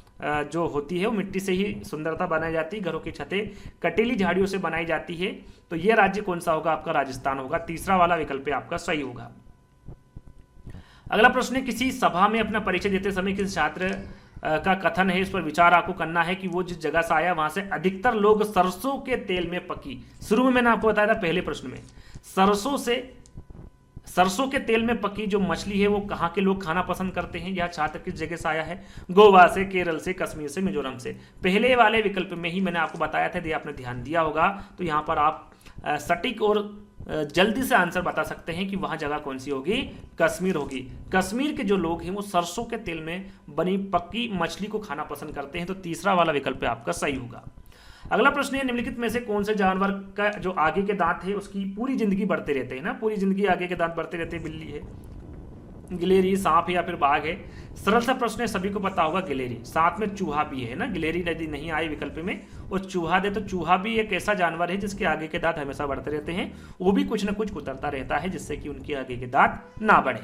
जो होती है वो मिट्टी से ही सुंदरता बनाई जाती है। घरों की छतें कटीली झाड़ियों से बनाई जाती है। तो ये राज्य कौन सा होगा आपका, राजस्थान होगा। तीसरा वाला विकल्प आपका सही होगा। अगला प्रश्न है किसी सभा में अपना परिचय देते समय किसी छात्र का कथन है, इस पर विचार आपको करना है कि वो जिस जगह से आया वहां से अधिकतर लोग सरसों के तेल में पकी। शुरू में मैंने आपको बताया था पहले प्रश्न में, सरसों के तेल में पकी जो मछली है वो कहाँ के लोग खाना पसंद करते हैं। यह छात्र किस जगह से आया है, गोवा से, केरल से, कश्मीर से, मिजोरम से। पहले वाले विकल्प में ही मैंने आपको बताया था, यदि आपने ध्यान दिया होगा तो यहाँ पर आप सटीक और जल्दी से आंसर बता सकते हैं कि वहां जगह कौन सी होगी, कश्मीर होगी। कश्मीर के जो लोग हैं वो सरसों के तेल में बनी पक्की मछली को खाना पसंद करते हैं। तो तीसरा वाला विकल्प आपका सही होगा। अगला प्रश्न है निम्नलिखित में से कौन से जानवर का जो आगे के दांत है उसकी पूरी जिंदगी बढ़ते रहते हैं ना, पूरी जिंदगी आगे के दांत बढ़ते रहते हैं। बिल्ली है, गिलेरी, सांप है या फिर बाघ है। सरल सा प्रश्न है, सभी को पता होगा गिलेरी। साथ में चूहा भी है ना, गिलेरी यदि नहीं आई विकल्प में और चूहा दे तो चूहा भी एक ऐसा जानवर है जिसके आगे के दांत हमेशा बढ़ते रहते हैं। वो भी कुछ ना कुछ कुतरता रहता है जिससे कि उनके आगे के दांत ना बढ़े।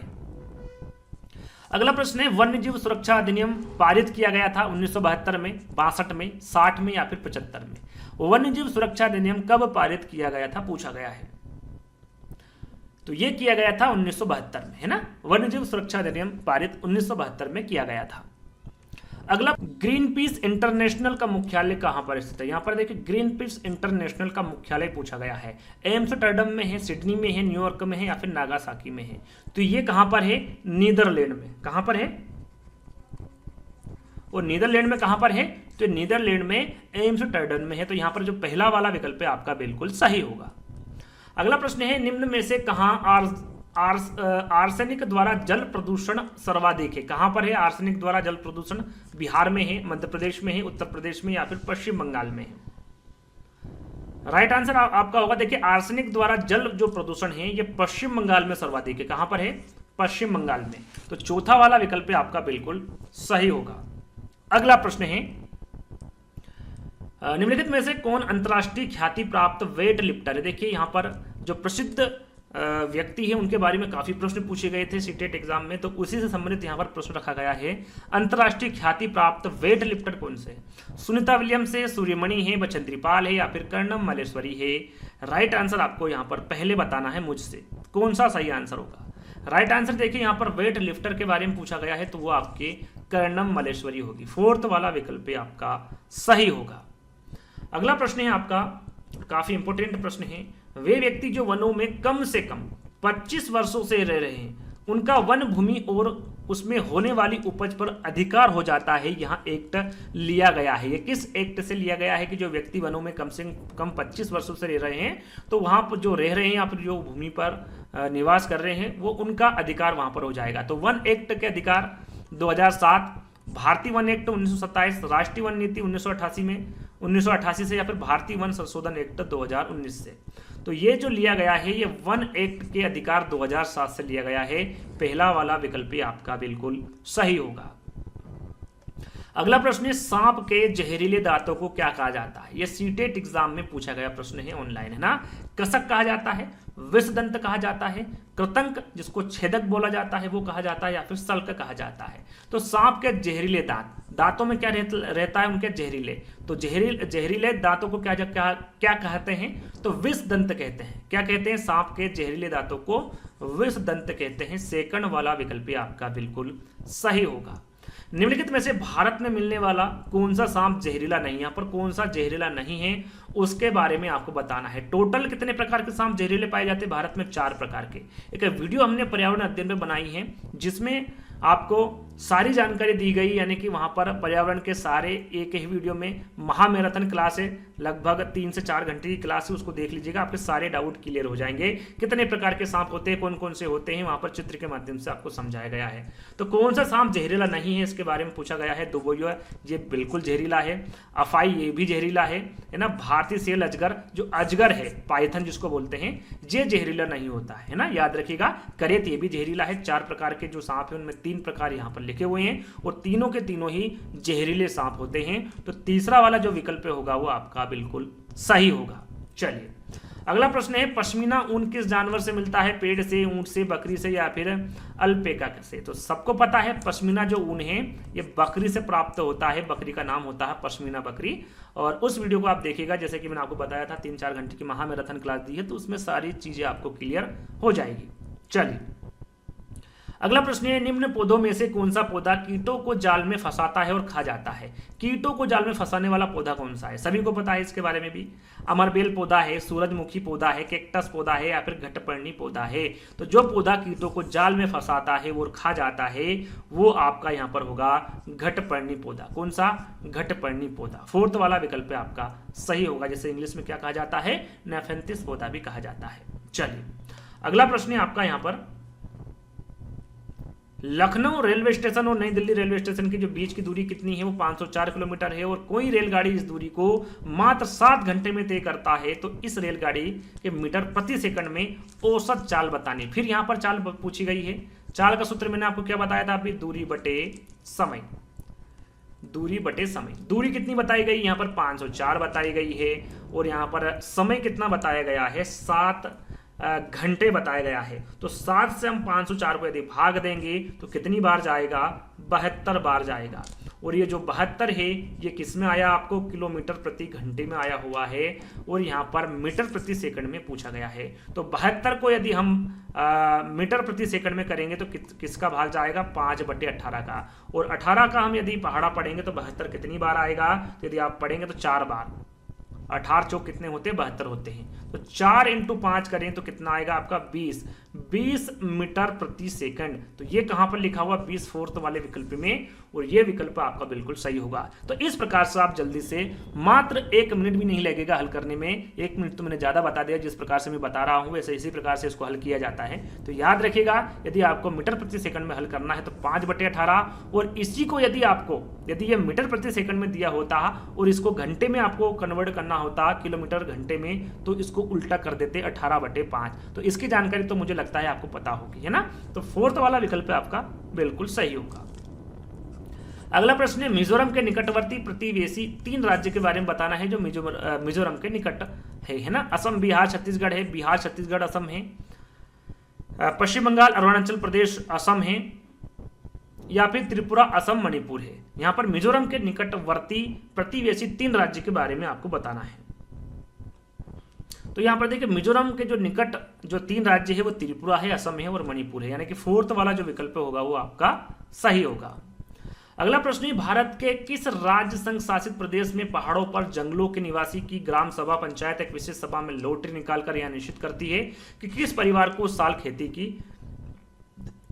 अगला प्रश्न है वन्यजीव सुरक्षा अधिनियम पारित किया गया था 1972 में, 62 में, 60 में या फिर 75 में। वन्यजीव सुरक्षा अधिनियम कब पारित किया गया था पूछा गया है। तो यह किया गया था 1972 में, है ना। वन्यजीव सुरक्षा अधिनियम पारित 1972 में किया गया था। अगला, ग्रीन पीस इंटरनेशनल का मुख्यालय कहां पर स्थित है? यहां पर देखिए ग्रीन पीस इंटरनेशनल का मुख्यालय पूछा गया है। एम्स्टर्डम में है, सिडनी में है, न्यूयॉर्क में है या फिर नागासाकी में है? तो ये कहां पर है? नीदरलैंड में। कहां पर है? और नीदरलैंड में कहां पर है? तो नीदरलैंड में एम्स्टर्डम में है। तो यहां पर जो पहला वाला विकल्प है आपका बिल्कुल सही होगा। अगला प्रश्न है, निम्न में से कहां आर्सेनिक द्वारा जल प्रदूषण सर्वाधिक है? कहां पर है आर्सेनिक द्वारा जल प्रदूषण? बिहार में है, मध्य प्रदेश में है, उत्तर प्रदेश में या फिर पश्चिम बंगाल में है? राइट आंसर आपका होगा, देखिए आर्सेनिक द्वारा जल जो प्रदूषण है ये पश्चिम बंगाल में सर्वाधिक है। कहां पर है? पश्चिम बंगाल में। तो चौथा वाला विकल्प आपका बिल्कुल सही होगा। अगला प्रश्न है, निम्नलिखित में से कौन अंतरराष्ट्रीय ख्याति प्राप्त वेट लिफ्टर है? देखिए यहां पर जो प्रसिद्ध व्यक्ति है उनके बारे में काफी प्रश्न पूछे गए थे सीटेट एग्जाम में, तो उसी से संबंधित यहां पर प्रश्न रखा गया है। अंतरराष्ट्रीय ख्याति प्राप्त वेट लिफ्टर कौन से? सुनीता विलियम्स है, सूर्यमणि है, बछेंद्री पाल है या फिर कर्णम मल्लेश्वरी है? राइट आंसर आपको यहां पर पहले बताना है मुझसे, कौन सा सही आंसर होगा। राइट आंसर देखिए यहां पर वेट लिफ्टर के बारे में पूछा गया है, तो वो आपके कर्णम मल्लेश्वरी होगी। फोर्थ वाला विकल्प आपका सही होगा। अगला प्रश्न है आपका, काफी इंपोर्टेंट प्रश्न है, वे व्यक्ति जो वनों में कम से कम 25 वर्षों से रह रहे हैं उनका वन भूमि और उसमें होने वाली उपज पर अधिकार हो जाता है, यहाँ एक्ट लिया गया है। ये किस एक्ट से लिया गया है कि जो व्यक्ति वनों में कम से कम 25 वर्षों से रह रहे हैं तो वहां पर जो रह रहे हैं या फिर जो भूमि पर निवास कर रहे हैं वो उनका अधिकार वहां पर हो जाएगा। तो वन एक्ट के अधिकार 2007, भारतीय वन एक्ट 1927, राष्ट्रीय वन नीति 1988 में 1988 से या फिर भारतीय वन संशोधन एक्ट 2019 से। तो ये जो लिया गया है ये वन एक्ट के अधिकार 2007 से लिया गया है। पहला वाला विकल्प आपका बिल्कुल सही होगा। अगला प्रश्न है, सांप के जहरीले दांतों को क्या कहा जाता है? ये सीटेट एग्जाम में पूछा गया प्रश्न है, ऑनलाइन है ना। कसक कहा जाता है, विषदंत कहा जाता है, कृतंक जिसको छेदक बोला जाता है वो कहा जाता है या फिर सल्क कहा जाता है? तो सांप के जहरीले दांतों में क्या रहता है उनके? जहरीले। तो जहरीले दांतों को क्या कहते हैं? तो विषदंत कहते हैं। क्या कहते हैं? सांप के जहरीले दांतों को विषदंत कहते हैं। सेकंड वाला विकल्प आपका बिल्कुल सही होगा। निम्नलिखित में से भारत में मिलने वाला कौन सा सांप जहरीला नहीं? यहाँ पर कौन सा जहरीला नहीं है उसके बारे में आपको बताना है। टोटल कितने प्रकार के सांप जहरीले पाए जाते हैं भारत में? 4 प्रकार के। एक वीडियो हमने पर्यावरण अध्ययन में बनाई है जिसमें आपको सारी जानकारी दी गई, यानी कि वहां पर पर्यावरण के सारे एक ही वीडियो में महामैराथन क्लास है, लगभग 3 से 4 घंटे की क्लास है, उसको देख लीजिएगा, आपके सारे डाउट क्लियर हो जाएंगे। कितने प्रकार के सांप होते हैं, कौन कौन से होते हैं, वहां पर चित्र के माध्यम से आपको समझाया गया है। तो कौन सा सांप जहरीला नहीं है इसके बारे में पूछा गया है। दुबोया ये बिल्कुल जहरीला है, अफाई ये भी जहरीला है ना। भारतीय सेल अजगर, जो अजगर है पाइथन जिसको बोलते हैं, ये जहरीला नहीं होता है ना, याद रखिएगा। करेत ये भी जहरीला है। 4 प्रकार के जो सांप है उनमें 3 प्रकार यहाँ पर लिखे हुए हैं और तीनों के तीनों ही जहरीले सांप होते हैं। तो तीसरा वाला जो विकल्प होगा वो आपका बिल्कुल सही होगा। चलिए अगला प्रश्न है, पश्मीना ऊन किस जानवर से मिलता है? पेड़ से, ऊंट से, बकरी से या फिर अल्पेका से? तो सबको पता है पश्मीना जो ऊन है ये बकरी से प्राप्त होता है। बकरी का नाम होता है पश्मीना बकरी। और उस वीडियो को आप देखिएगा, जैसे कि मैंने आपको बताया था 3-4 घंटे की महामैराथन क्लास दी है, तो उसमें सारी चीजें आपको क्लियर हो जाएगी। चलिए अगला प्रश्न है, निम्न पौधों में से कौन सा पौधा कीटों को जाल में फंसाता है और खा जाता है? कीटों को जाल में फंसाने वाला पौधा कौन सा है? सभी को पता है इसके बारे में भी। अमरबेल पौधा है, सूरजमुखी पौधा है, कैक्टस पौधा है या फिर घटपर्णी पौधा है? तो जो पौधा कीटों को जाल में फंसाता है और खा जाता है वो आपका यहाँ पर होगा घटपर्णी पौधा। कौन सा? घटपर्णी पौधा। 4th वाला विकल्प आपका सही होगा, जैसे इंग्लिश में क्या कहा जाता है? नेफेंथिस पौधा भी कहा जाता है। चलिए अगला प्रश्न है आपका यहाँ पर, लखनऊ रेलवे स्टेशन और नई दिल्ली रेलवे स्टेशन के जो बीच की दूरी कितनी है? वो 504 किलोमीटर है। और कोई रेलगाड़ी इस दूरी को मात्र 7 घंटे में तय करता है, तो इस रेलगाड़ी के मीटर प्रति सेकंड में औसत चाल बतानी। फिर यहां पर चाल पूछी गई है। चाल का सूत्र मैंने आपको क्या बताया था अभी? दूरी बटे समय। दूरी बटे समय। दूरी कितनी बताई गई? यहाँ पर 504 बताई गई है और यहाँ पर समय कितना बताया गया है? 7 घंटे बताया गया है। तो 7 से हम 504 को यदि भाग देंगे तो कितनी बार जाएगा, 72 बार जाएगा। और ये जो 72 है ये किस में आया, आपको किलोमीटर प्रति घंटे में आया हुआ है, और यहाँ पर मीटर प्रति सेकंड में पूछा गया है। तो 72 को यदि हम मीटर प्रति सेकंड में करेंगे तो किसका भाग जाएगा, 5/18 का। और 18 का हम यदि पहाड़ा पढ़ेंगे तो 72 कितनी बार आएगा, तो यदि आप पढ़ेंगे तो 4 बार। 18 चौक कितने होते हैं, 72 होते हैं। तो 4 × 5 करें तो कितना आएगा आपका, 20 मीटर प्रति सेकंड। तो ये कहां पर लिखा हुआ, 20 फोर्थ वाले विकल्प में, और ये विकल्प आपका बिल्कुल सही होगा। तो इस प्रकार से आप जल्दी से, मात्र 1 मिनट भी नहीं लगेगा हल करने में। 1 मिनट तो मैंने ज्यादा बता दिया, जिस प्रकार से मैं बता रहा हूं वैसे इसी प्रकार से इसको हल किया जाता है। तो याद रखिएगा, यदि आपको मीटर प्रति सेकंड में हल करना है तो 5/18, और इसी को यदि ये मीटर प्रति सेकंड में दिया होता और इसको घंटे में आपको कन्वर्ट करना होता, किलोमीटर घंटे में, तो इसको उल्टा कर देते 18/5। तो इसकी जानकारी तो मुझे लगता है आपको पता होगी, है ना। तो फोर्थ वाला विकल्प आपका बिल्कुल सही होगा। अगला प्रश्न है, मिजोरम के निकटवर्ती प्रतिवेशी 3 राज्य के बारे में बताना है जो मिजोरम के निकट है ना। असम, बिहार, छत्तीसगढ़ है। बिहार, छत्तीसगढ़, असम है। पश्चिम बंगाल, अरुणाचल प्रदेश, असम है, या फिर त्रिपुरा, असम, मणिपुर है। यहां पर मिजोरम के निकटवर्ती प्रतिवेशी 3 राज्य के बारे में आपको बताना है। तो यहां पर देखिए, मिजोरम के जो 3 राज्य है वो त्रिपुरा है, असम है और मणिपुर है, यानी कि फोर्थ वाला जो विकल्प होगा वो आपका सही होगा। अगला प्रश्न है, भारत के किस राज्य संघ शासित प्रदेश में पहाड़ों पर जंगलों के निवासी की ग्राम सभा पंचायत एक विशेष सभा में लॉटरी निकालकर यह निश्चित करती है कि किस परिवार को उस साल खेती की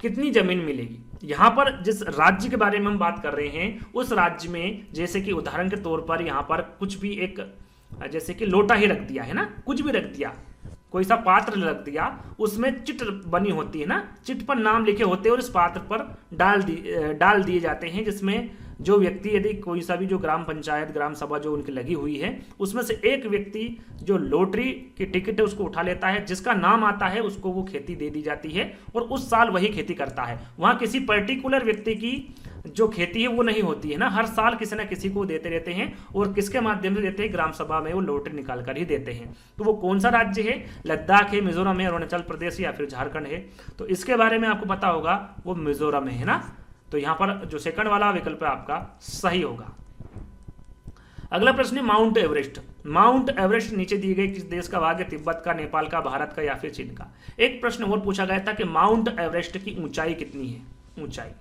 कितनी जमीन मिलेगी। यहां पर जिस राज्य के बारे में हम बात कर रहे हैं, उस राज्य में, जैसे कि उदाहरण के तौर पर यहां पर कुछ भी एक, जैसे कि लोटा ही रख दिया है ना, कुछ भी रख दिया, कोई सा पात्र रख दिया, उसमें चिट बनी होती है ना, चिट पर नाम लिखे होते हैं और इस पात्र पर डाल दिए जाते हैं, जिसमें जो व्यक्ति, यदि कोई सा भी जो ग्राम पंचायत, ग्राम सभा जो उनकी लगी हुई है, उसमें से एक व्यक्ति जो लॉटरी की टिकट है उसको उठा लेता है, जिसका नाम आता है उसको वो खेती दे दी जाती है और उस साल वही खेती करता है। वहां किसी पर्टिकुलर व्यक्ति की जो खेती है वो नहीं होती है ना, हर साल किसी न किसी को देते रहते हैं, और किसके माध्यम से देते हैं, ग्राम सभा में वो लॉटरी निकाल कर ही देते हैं। तो वो कौन सा राज्य है, लद्दाख है, मिजोरम है, अरुणाचल प्रदेश या फिर झारखंड है। तो इसके बारे में आपको पता होगा, वो मिजोरम है ना। तो यहां पर जो सेकंड वाला विकल्प है आपका सही होगा। अगला प्रश्न है, माउंट एवरेस्ट। माउंट एवरेस्ट नीचे दिए गए किस देश का भाग है, तिब्बत का, नेपाल का, भारत का या फिर चीन का। एक प्रश्न और पूछा गया था कि माउंट एवरेस्ट की ऊंचाई कितनी है, ऊंचाई।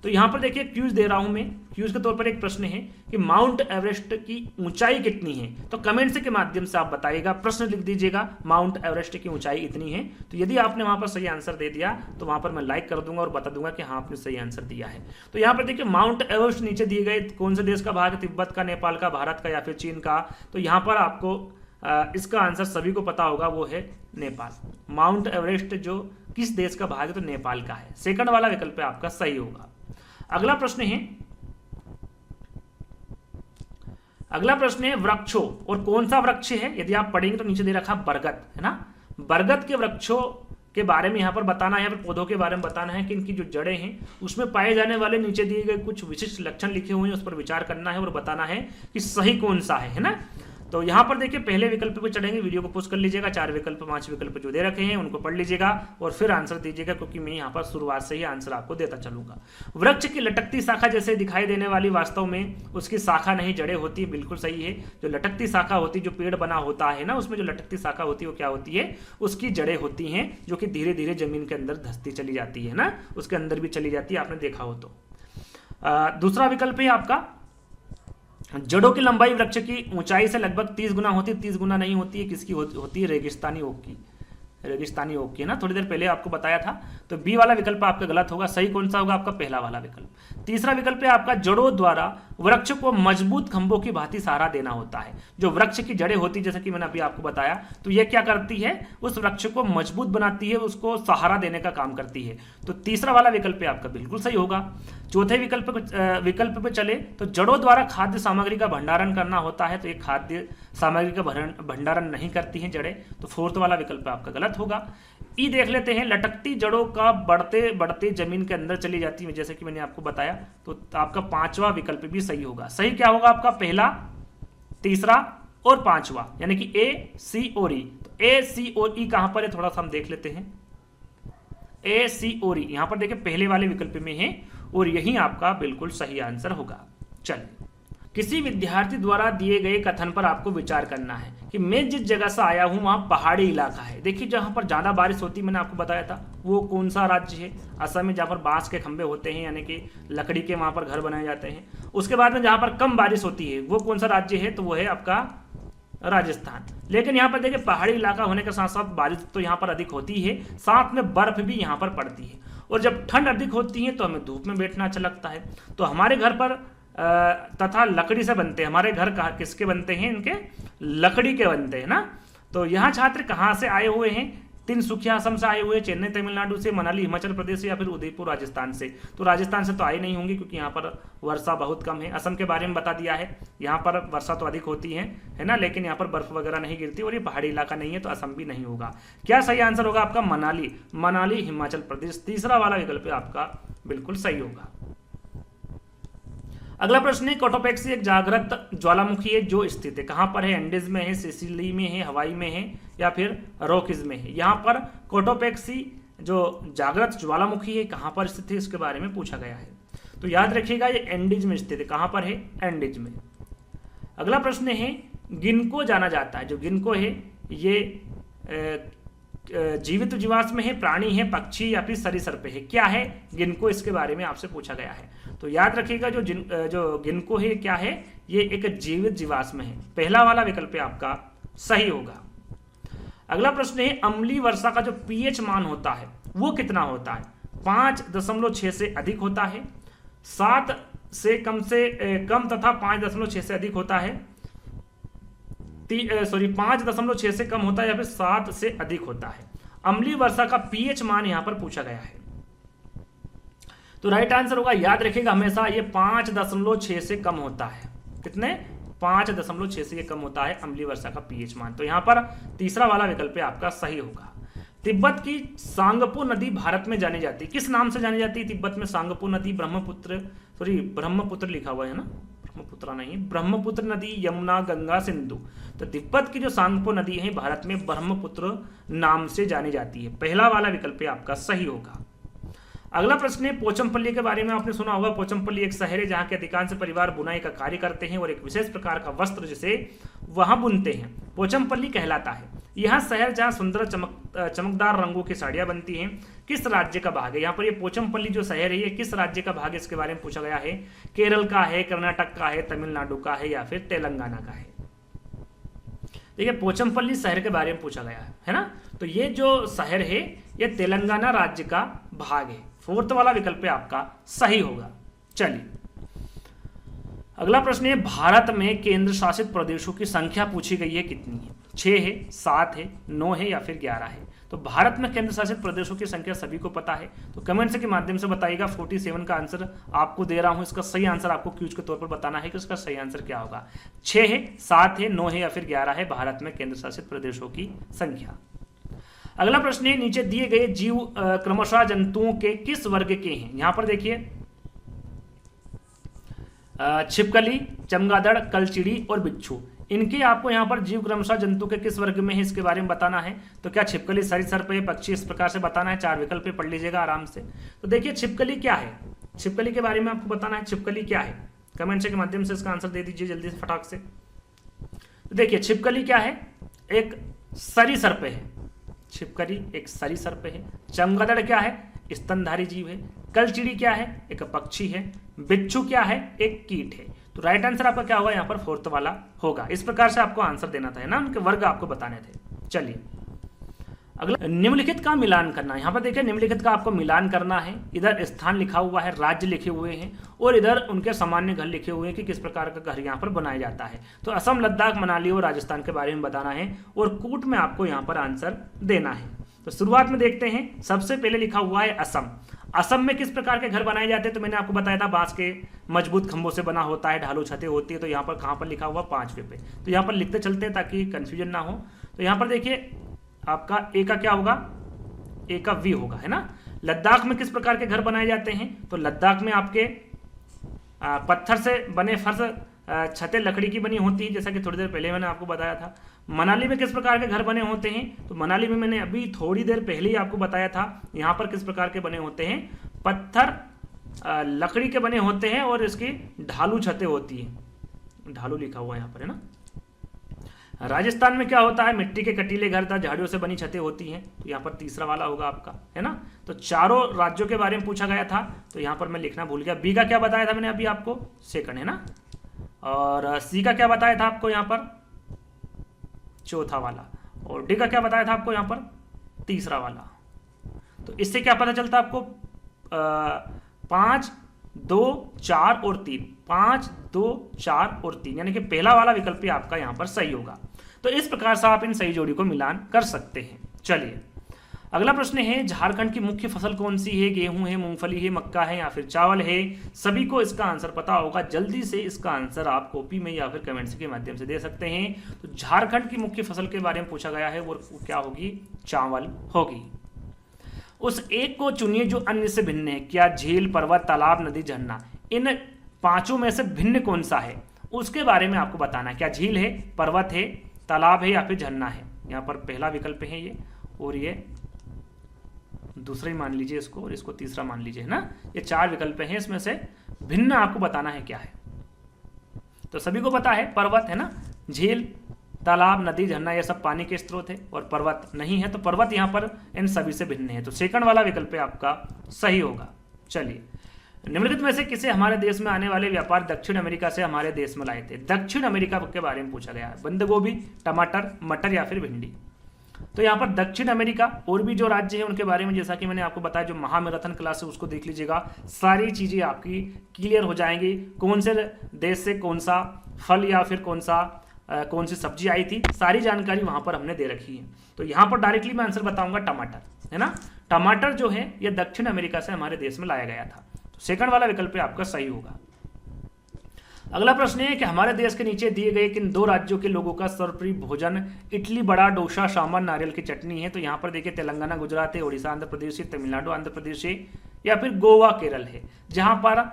तो यहां पर देखिए क्यूज दे रहा हूं मैं, क्यूज के तौर पर एक प्रश्न है कि माउंट एवरेस्ट की ऊंचाई कितनी है। तो कमेंट के माध्यम से आप बताइएगा, प्रश्न लिख दीजिएगा, माउंट एवरेस्ट की ऊंचाई इतनी है। तो यदि आपने वहां पर सही आंसर दे दिया तो वहां पर मैं लाइक कर दूंगा और बता दूंगा कि हाँ आपने सही आंसर दिया है। तो यहां पर देखिए, माउंट एवरेस्ट नीचे दिए गए कौन से देश का भाग है, तिब्बत का, नेपाल का, भारत का या फिर चीन का। तो यहां पर आपको इसका आंसर सभी को पता होगा, वो है नेपाल। माउंट एवरेस्ट जो किस देश का भाग है, तो नेपाल का है। सेकंड वाला विकल्प आपका सही होगा। अगला प्रश्न है वृक्षों, और कौन सा वृक्ष है, यदि आप पढ़ेंगे तो नीचे दे रखा बरगद, है ना। बरगद के वृक्षों के बारे में यहां पर बताना है, पौधों के बारे में बताना है कि इनकी जो जड़ें हैं उसमें पाए जाने वाले नीचे दिए गए कुछ विशिष्ट लक्षण लिखे हुए हैं, उस पर विचार करना है और बताना है कि सही कौन सा है ना। तो यहां पर देखिए, पहले विकल्प पे चढ़ेंगे, वीडियो को पोस्ट कर लीजिएगा, 4 विकल्प 5 विकल्प जो दे रखे हैं उनको पढ़ लीजिएगा और फिर आंसर दीजिएगा, क्योंकि मैं यहां पर शुरुआत से ही आंसर आपको देता चलूंगा। वृक्ष की लटकती शाखा जैसे दिखाई देने वाली, वास्तव में उसकी शाखा नहीं जड़ें होती, बिल्कुल सही है। जो लटकती शाखा होती, जो पेड़ बना होता है ना, उसमें जो लटकती शाखा होती है वो क्या होती है, उसकी जड़ें होती हैं, जो कि धीरे धीरे जमीन के अंदर धंसती चली जाती है ना, उसके अंदर भी चली जाती है, आपने देखा हो तो। दूसरा विकल्प है आपका, जड़ों की लंबाई वृक्ष की ऊंचाई से लगभग 30 गुना होती है। 30 गुना नहीं होती है, किसकी होती है, रेगिस्तानी ओक की, रेगिस्तानी ओक की ना, थोड़ी देर पहले आपको बताया था। तो बी वाला विकल्प आपका गलत होगा, सही कौन सा होगा आपका, पहला वाला विकल्प। तीसरा विकल्प है आपका, जड़ों द्वारा वृक्ष को मजबूत खंभों की भांति सहारा देना होता है। जो वृक्ष की जड़ें होती, जैसे कि मैंने अभी आपको बताया, तो ये क्या करती है, उस वृक्ष को मजबूत बनाती है, उसको सहारा देने का काम करती है। तो तीसरा वाला विकल्प आपका बिल्कुल सही होगा। चौथे विकल्प पे चले तो जड़ों द्वारा खाद्य सामग्री का भंडारण करना होता है, तो ये खाद्य सामग्री का भंडारण नहीं करती हैं जड़ें, तो फोर्थ वाला विकल्प आपका गलत होगा। ई देख लेते हैं, लटकती जड़ों का बढ़ते बढ़ते जमीन के अंदर चली जाती है, जैसे कि मैंने आपको बताया। तो आपका 5वां विकल्प भी सही होगा। सही क्या होगा आपका, पहला, तीसरा और पांचवा यानी कि ए, सी और ई। तो ए, सी और ई कहां पर है, थोड़ा सा हम देख लेते हैं। ए, सी और ई यहां पर देखिए पहले वाले विकल्प में है और यही आपका बिल्कुल सही आंसर होगा। चलिए, किसी विद्यार्थी द्वारा दिए गए कथन पर आपको विचार करना है कि मैं जिस जगह से आया हूं वहां पहाड़ी इलाका है। देखिए जहां पर ज्यादा बारिश होती, मैंने आपको बताया था, वो कौन सा राज्य है? असम में, जहां पर बांस के खंभे होते हैं यानी कि लकड़ी के वहां पर घर बनाए जाते हैं। उसके बाद में जहां पर कम बारिश होती है वो कौन सा राज्य है? तो वो है आपका राजस्थान। लेकिन यहाँ पर देखिए पहाड़ी इलाका होने के साथ साथ बारिश तो यहाँ पर अधिक होती है, साथ में बर्फ भी यहाँ पर पड़ती है। और जब ठंड अधिक होती है तो हमें धूप में बैठना अच्छा लगता है। तो हमारे घर पर तथा लकड़ी से बनते हैं। हमारे घर किसके बनते हैं? इनके लकड़ी के बनते हैं ना। तो यहाँ छात्र कहाँ से आए हुए हैं? तिनसुकिया असम से आए हुए, चेन्नई तमिलनाडु से, मनाली हिमाचल प्रदेश से, या फिर उदयपुर राजस्थान से। तो राजस्थान से तो आए नहीं होंगे क्योंकि यहाँ पर वर्षा बहुत कम है। असम के बारे में बता दिया है, यहाँ पर वर्षा तो अधिक होती है ना, लेकिन यहाँ पर बर्फ वगैरह नहीं गिरती और ये पहाड़ी इलाका नहीं है, तो असम भी नहीं होगा। क्या सही आंसर होगा आपका? मनाली। मनाली हिमाचल प्रदेश, तीसरा वाला विकल्प आपका बिल्कुल सही होगा। अगला प्रश्न है, कोटोपैक्सी एक जागृत ज्वालामुखी है जो स्थित है कहां पर है? एंडीज में है, सिसिली में है, हवाई में है, या फिर रॉकीज में है? यहाँ पर कोटोपैक्सी जो जागृत ज्वालामुखी है कहां पर स्थित है, इसके बारे में पूछा गया है। तो याद रखिएगा ये एंडीज में स्थित है। कहां पर है? एंडीज में। अगला प्रश्न है, गिनको जाना जाता है। जो गिनको है ये जीवित जीवाश्म में है, प्राणी है, पक्षी या फिर सरीसृप है? क्या है गिनको? इसके बारे में आपसे पूछा गया है। तो याद रखिएगा जो गिनको है क्या है? ये एक जीवित जीवाश्म है। पहला वाला विकल्प आपका सही होगा। अगला प्रश्न है, अम्लीय वर्षा का जो पीएच मान होता है वो कितना होता है? 5.6 से अधिक होता है, 7 से कम तथा 5.6 से अधिक होता है, 5.6 से कम होता है, या फिर 7 से अधिक होता है। अम्लीय वर्षा का पीएच मान यहां पर पूछा गया है। तो राइट आंसर होगा, याद रखिएगा हमेशा, ये 5.6 से कम होता है। कितने? 5.6 से ये कम होता है अम्लीय वर्षा का पीएच मान। तो यहां पर तीसरा वाला विकल्प आपका सही होगा। तिब्बत की सांगपो नदी भारत में जानी जाती है, किस नाम से जानी जाती है? तिब्बत में सांगपो नदी, ब्रह्मपुत्र लिखा हुआ है ना, ब्रह्मपुत्र नहीं, ब्रह्मपुत्र नदी, यमुना, गंगा, सिंधु। तो तिब्बत की जो सांगपो नदी है भारत में ब्रह्मपुत्र नाम से जानी जाती है। पहला वाला विकल्प आपका सही होगा। अगला प्रश्न है, पोचमपल्ली के बारे में आपने सुना होगा। पोचमपल्ली एक शहर है जहां के अधिकांश परिवार बुनाई का कार्य करते हैं और एक विशेष प्रकार का वस्त्र जिसे वहां बुनते हैं पोचमपल्ली कहलाता है। यह शहर जहां सुंदर चमकदार रंगों की साड़ियां बनती हैं, किस राज्य का भाग है? यहाँ पर ये पोचमपल्ली जो शहर है ये किस राज्य का भाग है, इसके बारे में पूछा गया है। केरल का है, कर्नाटक का है, तमिलनाडु का है, या फिर तेलंगाना का है? देखिए पोचमपल्ली शहर के बारे में पूछा गया है ना। तो ये जो शहर है ये तेलंगाना राज्य का भाग है। फोर्थ वाला विकल्प आपका सही होगा। चलिए अगला प्रश्न है, भारत में केंद्र शासित प्रदेशों की संख्या पूछी गई है, कितनी है? 6 है, 7 है, 9 है, या फिर 11 है? तो भारत में केंद्र शासित प्रदेशों की संख्या सभी को पता है, तो कमेंट्स के माध्यम से बताइएगा। 47 का आंसर आपको दे रहा हूं, इसका सही आंसर आपको क्यूज के तौर पर बताना है कि इसका सही आंसर क्या होगा। 6 है, 7 है, 9 है, या फिर 11 है भारत में केंद्र शासित प्रदेशों की संख्या। अगला प्रश्न है, नीचे दिए गए जीव क्रमशः जंतुओं के किस वर्ग के हैं? यहां पर देखिए छिपकली, चमगादड़, कलचिड़ी और बिच्छू, इनके आपको यहाँ पर जीव क्रमशः जंतु के किस वर्ग में है इसके बारे में बताना है। तो क्या छिपकली सरीसृप है, पक्षी, इस प्रकार से बताना है। 4 विकल्प पढ़ लीजिएगा आराम से। तो देखिए छिपकली क्या है, छिपकली के बारे में आपको बताना है। छिपकली क्या है, कमेंट के माध्यम से इसका आंसर दे दीजिए जल्दी से फटाक से। तो देखिए छिपकली क्या है, एक सरीसृप है। छिपकली एक सरीसृप है। चमगादड़ क्या है, स्तनधारी जीव है। कलचिड़ी क्या है, एक पक्षी है। बिच्छू क्या है, एक कीट है। तो राइट आंसर आपका क्या होगा, यहाँ पर फोर्थ वाला होगा। इस प्रकार से आपको आंसर देना था, है ना, उनके वर्ग आपको बताने थे। चलिए अगला, निम्नलिखित का मिलान करना। यहाँ पर देखिए निम्नलिखित का आपको मिलान करना है। इधर स्थान लिखा हुआ है, राज्य लिखे हुए हैं, और इधर उनके सामान्य घर लिखे हुए हैं कि किस प्रकार का घर यहाँ पर बनाया जाता है। तो असम, लद्दाख, मनाली और राजस्थान के बारे में बताना है, और कूट में आपको यहाँ पर आंसर देना है। तो शुरुआत में देखते हैं, सबसे पहले लिखा हुआ है असम। असम में किस प्रकार के घर बनाए जाते हैं? तो मैंने आपको बताया था बांस के मजबूत खंभों से बना होता है, ढालू छतें होती है। तो यहाँ पर कहाँ पर लिखा हुआ, 5वें पे। तो यहाँ पर लिखते चलते हैं ताकि कंफ्यूजन ना हो। तो यहाँ पर देखिए आपका ए का क्या होगा, ए का वी होगा, है ना। लद्दाख में किस प्रकार के घर बनाए जाते हैं? तो लद्दाख में आपके पत्थर से बने फर्श छतें लकड़ी की बनी होती है, जैसा कि थोड़ी देर पहले मैंने आपको बताया था। मनाली में किस प्रकार के घर बने होते हैं, तो मनाली में मैंने अभी थोड़ी देर पहले ही आपको बताया था। यहाँ पर किस प्रकार के बने होते हैं, पत्थर लकड़ी के बने होते हैं और इसकी ढालू छतें होती हैं, ढालू लिखा हुआ है यहाँ पर, है ना। राजस्थान में क्या होता है, मिट्टी के कटीले घर तथा झाड़ियों से बनी छतें होती हैं, तो यहाँ पर तीसरा वाला होगा आपका, है ना। तो चारों राज्यों के बारे में पूछा गया था, तो यहाँ पर मैं लिखना भूल गया। बी का क्या बताया था मैंने अभी आपको, सेकंड, है ना। और सी का क्या बताया था आपको यहाँ पर, चौथा वाला। और डी का क्या बताया था आपको यहाँ पर, तीसरा वाला। तो इससे क्या पता चलता आपको, 5, 2, 4 और 3, 5, 2, 4 और 3, यानी कि पहला वाला विकल्प आपका यहाँ पर सही होगा। तो इस प्रकार से आप इन सही जोड़ी को मिलान कर सकते हैं। चलिए अगला प्रश्न है, झारखंड की मुख्य फसल कौन सी है, गेहूं है, मूंगफली है, मक्का है या फिर चावल है। सभी को इसका आंसर पता होगा, जल्दी से इसका आंसर आप कॉपी में या फिर कमेंट्स के माध्यम से दे सकते हैं। तो झारखंड की मुख्य फसल के बारे में पूछा गया है, वो क्या होगी, चावल होगी। उस एक को चुनिए जो अन्य से भिन्न है, क्या झील, पर्वत, तालाब, नदी, झरना, इन पांचों में से भिन्न कौन सा है, उसके बारे में आपको बताना है। क्या झील है, पर्वत है, तालाब है या फिर झरना है। यहाँ पर पहला विकल्प है ये, और ये दूसरा ही मान लीजिए इसको, और इसको तीसरा मान लीजिए, है ना। ये 4 विकल्प हैं, इसमें से भिन्न आपको बताना है क्या है। तो सभी को पता है पर्वत, है ना, झील, तालाब, नदी, झरना ये सब पानी के स्रोत है, और पर्वत नहीं है, तो पर्वत यहाँ पर इन सभी से भिन्न है। तो सेकंड वाला विकल्प आपका सही होगा। चलिए निम्नलिखित में से किसे हमारे देश में आने वाले व्यापार दक्षिण अमेरिका से हमारे देश में लाए थे। दक्षिण अमेरिका के बारे में पूछा गया है, बंद गोभी, टमाटर, मटर या फिर भिंडी। तो यहाँ पर दक्षिण अमेरिका और भी जो राज्य है उनके बारे में, जैसा कि मैंने आपको बताया, जो महामैराथन क्लास है उसको देख लीजिएगा, सारी चीजें आपकी क्लियर हो जाएंगी। कौन से देश से कौन सा फल या फिर कौन सी सब्जी आई थी, सारी जानकारी वहां पर हमने दे रखी है। तो यहाँ पर डायरेक्टली मैं आंसर बताऊंगा टमाटर, है ना। टमाटर जो है ये दक्षिण अमेरिका से हमारे देश में लाया गया था। तो सेकंड वाला विकल्प आपका सही होगा। अगला प्रश्न है कि हमारे देश के नीचे दिए गए किन 2 राज्यों के लोगों का सर्वप्रिय भोजन इडली, बड़ा, डोसा, सांभर, नारियल की चटनी है। तो यहाँ पर देखिए तेलंगाना, गुजरात है, उड़ीसा आंध्र प्रदेश है, तमिलनाडु आंध्र प्रदेश है या फिर गोवा केरल है, जहाँ पर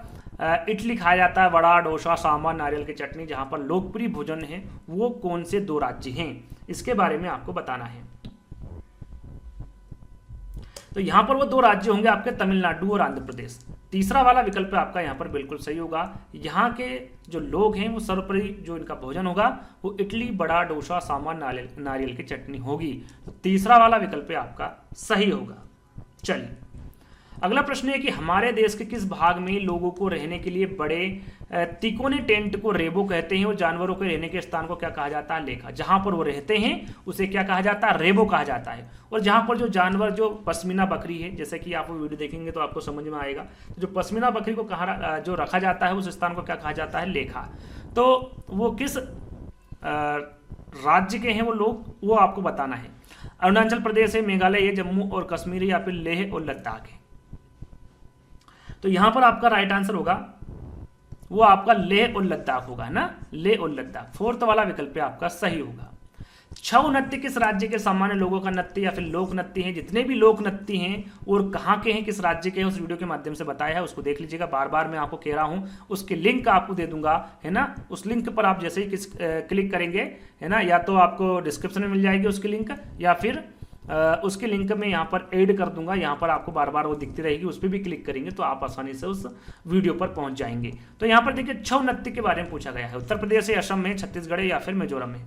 इडली खाया जाता है, बड़ा, डोसा, सांभर, नारियल की चटनी, जहाँ पर लोकप्रिय भोजन है, वो कौन से 2 राज्य हैं, इसके बारे में आपको बताना है। तो यहां पर वो 2 राज्य होंगे आपके, तमिलनाडु और आंध्र प्रदेश। तीसरा वाला विकल्प आपका यहां पर बिल्कुल सही होगा। यहां के जो लोग हैं वो सर्वप्रिय जो इनका भोजन होगा वो इडली, बड़ा, डोसा, सांभर, नारियल की चटनी होगी। तो तीसरा वाला विकल्प आपका सही होगा। चलिए अगला प्रश्न है कि हमारे देश के किस भाग में लोगों को रहने के लिए बड़े तिकोने टेंट को रेबो कहते हैं, और जानवरों के रहने के स्थान को क्या कहा जाता है, लेखा। जहां पर वो रहते हैं उसे क्या कहा जाता है, रेबो कहा जाता है। और जहां पर जो जानवर, जो पश्मीना बकरी है, जैसे कि आप वो वीडियो देखेंगे तो आपको समझ में आएगा, तो जो पश्मीना बकरी को जो रखा जाता है उस स्थान को क्या कहा जाता है, लेखा। तो वो किस राज्य के हैं वो लोग, वो आपको बताना है। अरुणाचल प्रदेश है, मेघालय है, जम्मू और कश्मीर या फिर लेह और लद्दाख है। तो यहां पर आपका राइट आंसर होगा वो आपका लेह और लद्दाख होगा, है ना, लेह और लद्दाख। फोर्थ वाला विकल्प आपका सही होगा। छऊ नृत्य किस राज्य के सामान्य लोगों का नृत्य या फिर लोक नृत्य है। जितने भी लोक नृत्य हैं और कहाँ के हैं, किस राज्य के हैं, उस वीडियो के माध्यम से बताया है, उसको देख लीजिएगा। बार बार मैं आपको कह रहा हूँ, उसकी लिंक आपको दे दूंगा, है ना। उस लिंक पर आप जैसे ही क्लिक करेंगे, है ना, या तो आपको डिस्क्रिप्शन में मिल जाएगी उसकी लिंक, या फिर उसके लिंक में यहाँ पर ऐड कर दूंगा। यहाँ पर आपको बार बार वो दिखती रहेगी, उस पर भी क्लिक करेंगे तो आप आसानी से उस वीडियो पर पहुंच जाएंगे। तो यहाँ पर देखिए छऊ नृत्य के बारे में पूछा गया है। उत्तर प्रदेश है, असम में, छत्तीसगढ़ या फिर मिजोरम में।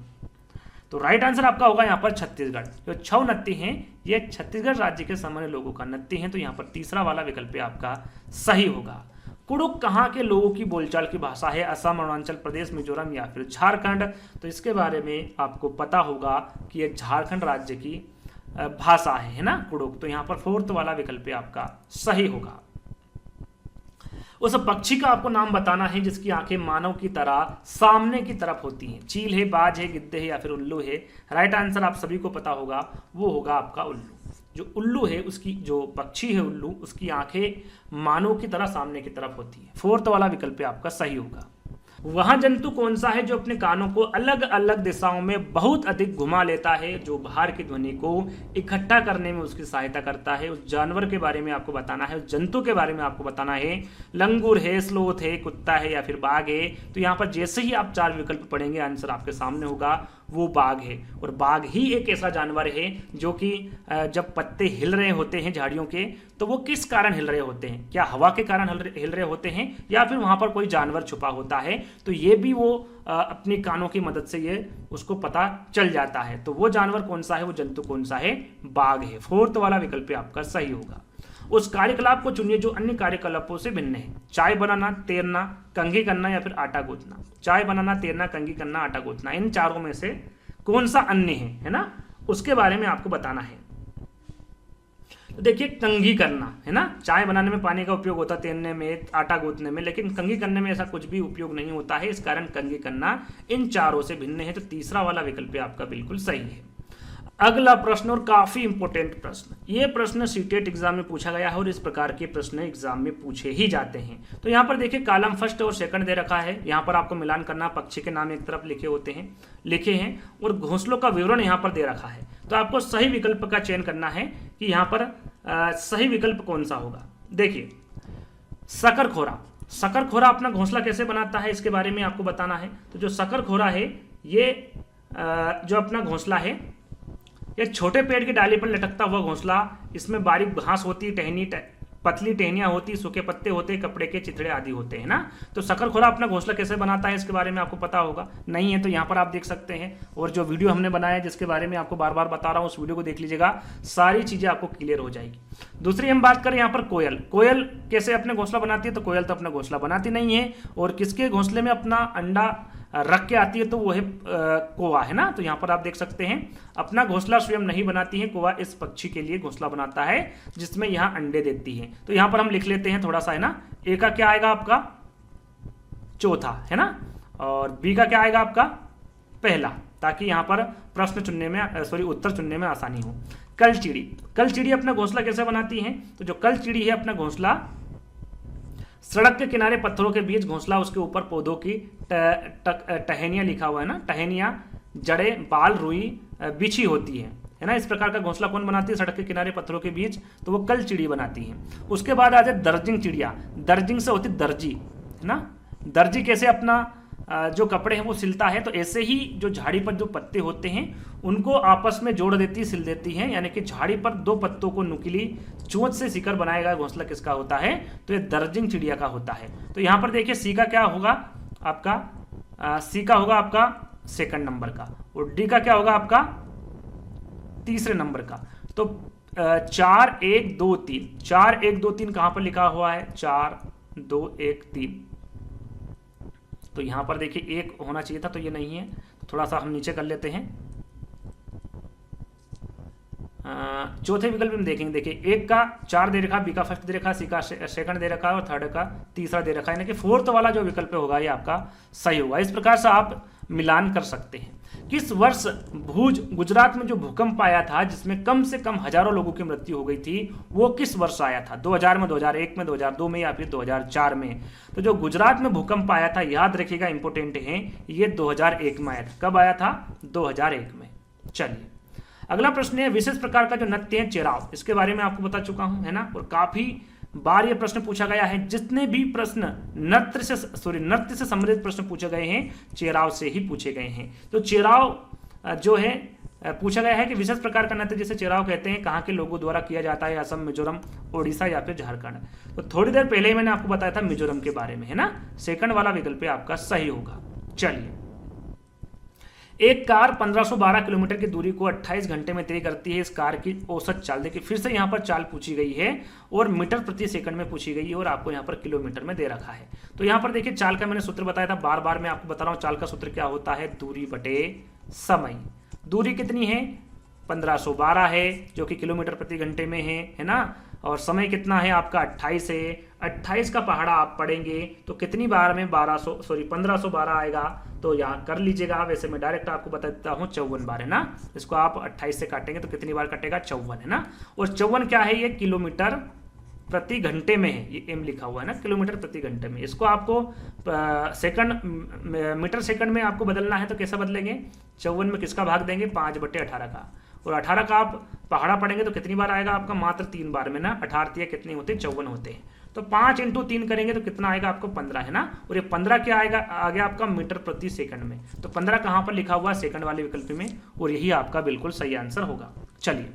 तो राइट आंसर आपका होगा यहाँ पर छत्तीसगढ़। जो छऊ नृत्य हैं ये छत्तीसगढ़ राज्य के सामान्य लोगों का नृत्य है। तो यहाँ पर तीसरा वाला विकल्प आपका सही होगा। कुडुख कहाँ के लोगों की बोलचाल की भाषा है, असम, अरुणाचल प्रदेश, मिजोरम या फिर झारखंड। तो इसके बारे में आपको पता होगा कि ये झारखंड राज्य की भाषा है ना, कुडुख। तो यहाँ पर फोर्थ वाला विकल्प आपका सही होगा। उस पक्षी का आपको नाम बताना है जिसकी आंखें मानव की तरह सामने की तरफ होती हैं। चील है, बाज है, गिद्ध है या फिर उल्लू है। राइट आंसर आप सभी को पता होगा, वो होगा आपका उल्लू। जो उल्लू है, उसकी जो पक्षी है उल्लू, उसकी आंखें मानव की तरह सामने की तरफ होती है। फोर्थ वाला विकल्प आपका सही होगा। वह जंतु कौन सा है जो अपने कानों को अलग अलग दिशाओं में बहुत अधिक घुमा लेता है, जो बाहर की ध्वनि को इकट्ठा करने में उसकी सहायता करता है। उस जानवर के बारे में आपको बताना है, उस जंतु के बारे में आपको बताना है। लंगूर है, स्लोथ है, कुत्ता है या फिर बाघ है। तो यहाँ पर जैसे ही आप 4 विकल्प पढ़ेंगे आंसर आपके सामने होगा, वो बाघ है। और बाघ ही एक ऐसा जानवर है जो कि जब पत्ते हिल रहे होते हैं झाड़ियों के, तो वो किस कारण हिल रहे होते हैं? क्या हवा के कारण हिल रहे होते हैं या फिर वहां पर कोई जानवर छुपा होता है? तो ये भी वो अपनी कानों की मदद से ये उसको पता चल जाता है। तो वो जानवर कौन सा है, वो जंतु कौन सा है? बाघ है। 4th वाला विकल्प आपका सही होगा। उस कार्यकलाप को चुनिए जो अन्य कार्यकलापों से भिन्न है। चाय बनाना, तैरना, कंघी करना या फिर आटा गूंथना। चाय बनाना, तैरना, कंघी करना, आटा गूंथना, इन चारों में से कौन सा अन्य है ना? उसके बारे में आपको बताना है। तो देखिए, कंघी करना है ना, चाय बनाने में पानी का उपयोग होता है, तैरने में, आटा गूंथने में, लेकिन कंघी करने में ऐसा कुछ भी उपयोग नहीं होता है। इस कारण कंघी करना इन चारों से भिन्न है। तो तीसरा वाला विकल्प आपका बिल्कुल सही है। अगला प्रश्न और काफी इंपॉर्टेंट प्रश्न, ये प्रश्न सीटेट एग्जाम में पूछा गया है और इस प्रकार के प्रश्न एग्जाम में पूछे ही जाते हैं। तो यहाँ पर देखिए, कॉलम फर्स्ट और सेकंड दे रखा है। यहाँ पर आपको मिलान करना, पक्षी के नाम एक तरफ लिखे हैं और घोंसलों का विवरण यहाँ पर दे रखा है। तो आपको सही विकल्प का चयन करना है कि यहाँ पर सही विकल्प कौन सा होगा। देखिए, शकरखोरा। शकरखोरा अपना घोंसला कैसे बनाता है, इसके बारे में आपको बताना है। तो जो शकरखोरा है, ये जो अपना घोंसला है, ये छोटे पेड़ की डाली पर लटकता हुआ घोंसला, इसमें बारीक घास होती, पतली टहनियां होती, सूखे पत्ते होते, कपड़े के चिथड़े आदि होते हैं ना। तो शकरखोरा अपना घोंसला कैसे बनाता है, इसके बारे में आपको पता होगा। नहीं है तो यहाँ पर आप देख सकते हैं, और जो वीडियो हमने बनाया है जिसके बारे में आपको बार बार बता रहा हूँ, उस वीडियो को देख लीजिएगा, सारी चीजें आपको क्लियर हो जाएगी। दूसरी हम बात करें यहाँ पर कोयल। कोयल कैसे अपने घोंसला बनाती है? तो कोयल तो अपना घोंसला बनाती नहीं है, और किसके घोंसले में अपना अंडा रख के आती है? तो वो है कौवा, है ना। तो यहाँ पर आप देख सकते हैं, अपना घोंसला स्वयं नहीं बनाती है कौवा, इस पक्षी के लिए घोंसला बनाता है जिसमें यहाँ अंडे देती है। तो यहाँ पर हम लिख लेते हैं थोड़ा सा, है ना। ए का क्या आएगा आपका? चौथा, है ना। और बी का क्या आएगा आपका? पहला, ताकि यहाँ पर प्रश्न चुनने में उत्तर चुनने में आसानी हो। कलचिड़ी। कलचिड़ी अपना घोंसला कैसे बनाती है? तो जो कलचिड़ी है, अपना घोंसला सड़क के किनारे पत्थरों के बीच घोंसला, उसके ऊपर पौधों की टहनियां लिखा हुआ है ना, टहनियां, जड़ें, बाल, रुई बिछी होती है ना। इस प्रकार का घोंसला कौन बनाती है? सड़क के किनारे पत्थरों के बीच, तो वो कलचिड़ी बनाती है। उसके बाद आ जाए दर्जिंग चिड़िया। दर्जिंग से होती दर्जी, है ना। दर्जी कैसे अपना जो कपड़े हैं वो सिलता है? तो ऐसे ही जो झाड़ी पर जो पत्ते होते हैं उनको आपस में जोड़ देती, सिल देती है, यानी कि झाड़ी पर 2 पत्तों को नुकीली चोंच से सिकर बनाएगा घोंसला किसका होता है? तो ये दर्जिंग चिड़िया का होता है। तो यहाँ पर देखिए, सी का क्या होगा आपका? सी का होगा आपका सेकंड नंबर का, और डी का क्या होगा आपका? तीसरे नंबर का। तो 4 1 2 3, 4 1 2 3 कहां पर लिखा हुआ है? 4 2 1 3। तो यहां पर देखिए 1 होना चाहिए था, तो ये नहीं है, तो थोड़ा सा हम नीचे कर लेते हैं। चौथे विकल्प में देखेंगे, देखिए 1 का 4 दे रखा, बी का फर्स्ट दे रखा, सी का सेकंड दे रखा और थर्ड का तीसरा दे रखा है, यानी कि 4th वाला जो विकल्प होगा ये आपका सही होगा। इस प्रकार से आप मिलान कर सकते हैं। किस वर्ष भुज गुजरात में जो भूकंप आया था जिसमें कम से कम हजारों लोगों की मृत्यु हो गई थी, वो किस वर्ष आया था? 2000 में, 2001 में, 2002 में या फिर 2004 में? तो जो गुजरात में भूकंप आया था, याद रखिएगा, इंपोर्टेंट है, ये 2001 में आया था। कब आया था? 2001 में। चलिए, अगला प्रश्न है, विशेष प्रकार का जो नृत्य है चेराव, इसके बारे में आपको बता चुका हूं, है ना। और काफी बार ये प्रश्न पूछा गया है। जितने भी प्रश्न नृत्य से संबंधित प्रश्न पूछे गए हैं, चेराव से ही पूछे गए हैं। तो चेराव जो है पूछा गया है कि विशेष प्रकार का नृत्य जिसे चेराव कहते हैं, कहाँ के लोगों द्वारा किया जाता है? असम, मिजोरम, ओडिशा या फिर झारखंड। तो थोड़ी देर पहले ही मैंने आपको बताया था मिजोरम के बारे में, है ना। सेकंड वाला विकल्प आपका सही होगा। चलिए, एक कार 1512 किलोमीटर की दूरी को 28 घंटे में तय करती है। इस कार की औसत चाल, देखिए फिर से यहाँ पर चाल पूछी गई है और मीटर प्रति सेकंड में पूछी गई है, और आपको यहाँ पर किलोमीटर में दे रखा है। तो यहाँ पर देखिए, चाल का मैंने सूत्र बताया था, बार बार मैं आपको बता रहा हूँ। चाल का सूत्र क्या होता है? दूरी बटे समय। दूरी कितनी है? 1512 है, जो कि किलोमीटर प्रति घंटे में है ना। और समय कितना है आपका? 28 है। 28 का पहाड़ा आप पढ़ेंगे तो कितनी बार में 1512 आएगा? तो यहाँ कर लीजिएगा। वैसे मैं डायरेक्ट आपको बता देता हूँ, 54 बार, है ना। इसको आप 28 से काटेंगे तो कितनी बार कटेगा? 54, है ना। और 54 क्या है? ये किलोमीटर प्रति घंटे में है, ये m लिखा हुआ है ना, किलोमीटर प्रति घंटे में। इसको आपको सेकंड मीटर सेकंड में आपको बदलना है तो कैसा बदलेंगे, 54 में किसका भाग देंगे, 5/18 का, और 18 का आप पहाड़ा पढ़ेंगे तो कितनी बार आएगा आपका, मात्र 3 बार में ना, 18 कितने होते हैं, 54 होते हैं। तो 5 × 3 करेंगे तो कितना आएगा आपको, 15 है ना, और ये 15 क्या आएगा, आ गया आपका मीटर प्रति सेकंड में। तो 15 कहाँ पर लिखा हुआ है, सेकंड वाले विकल्प में, और यही आपका बिल्कुल सही आंसर होगा। चलिए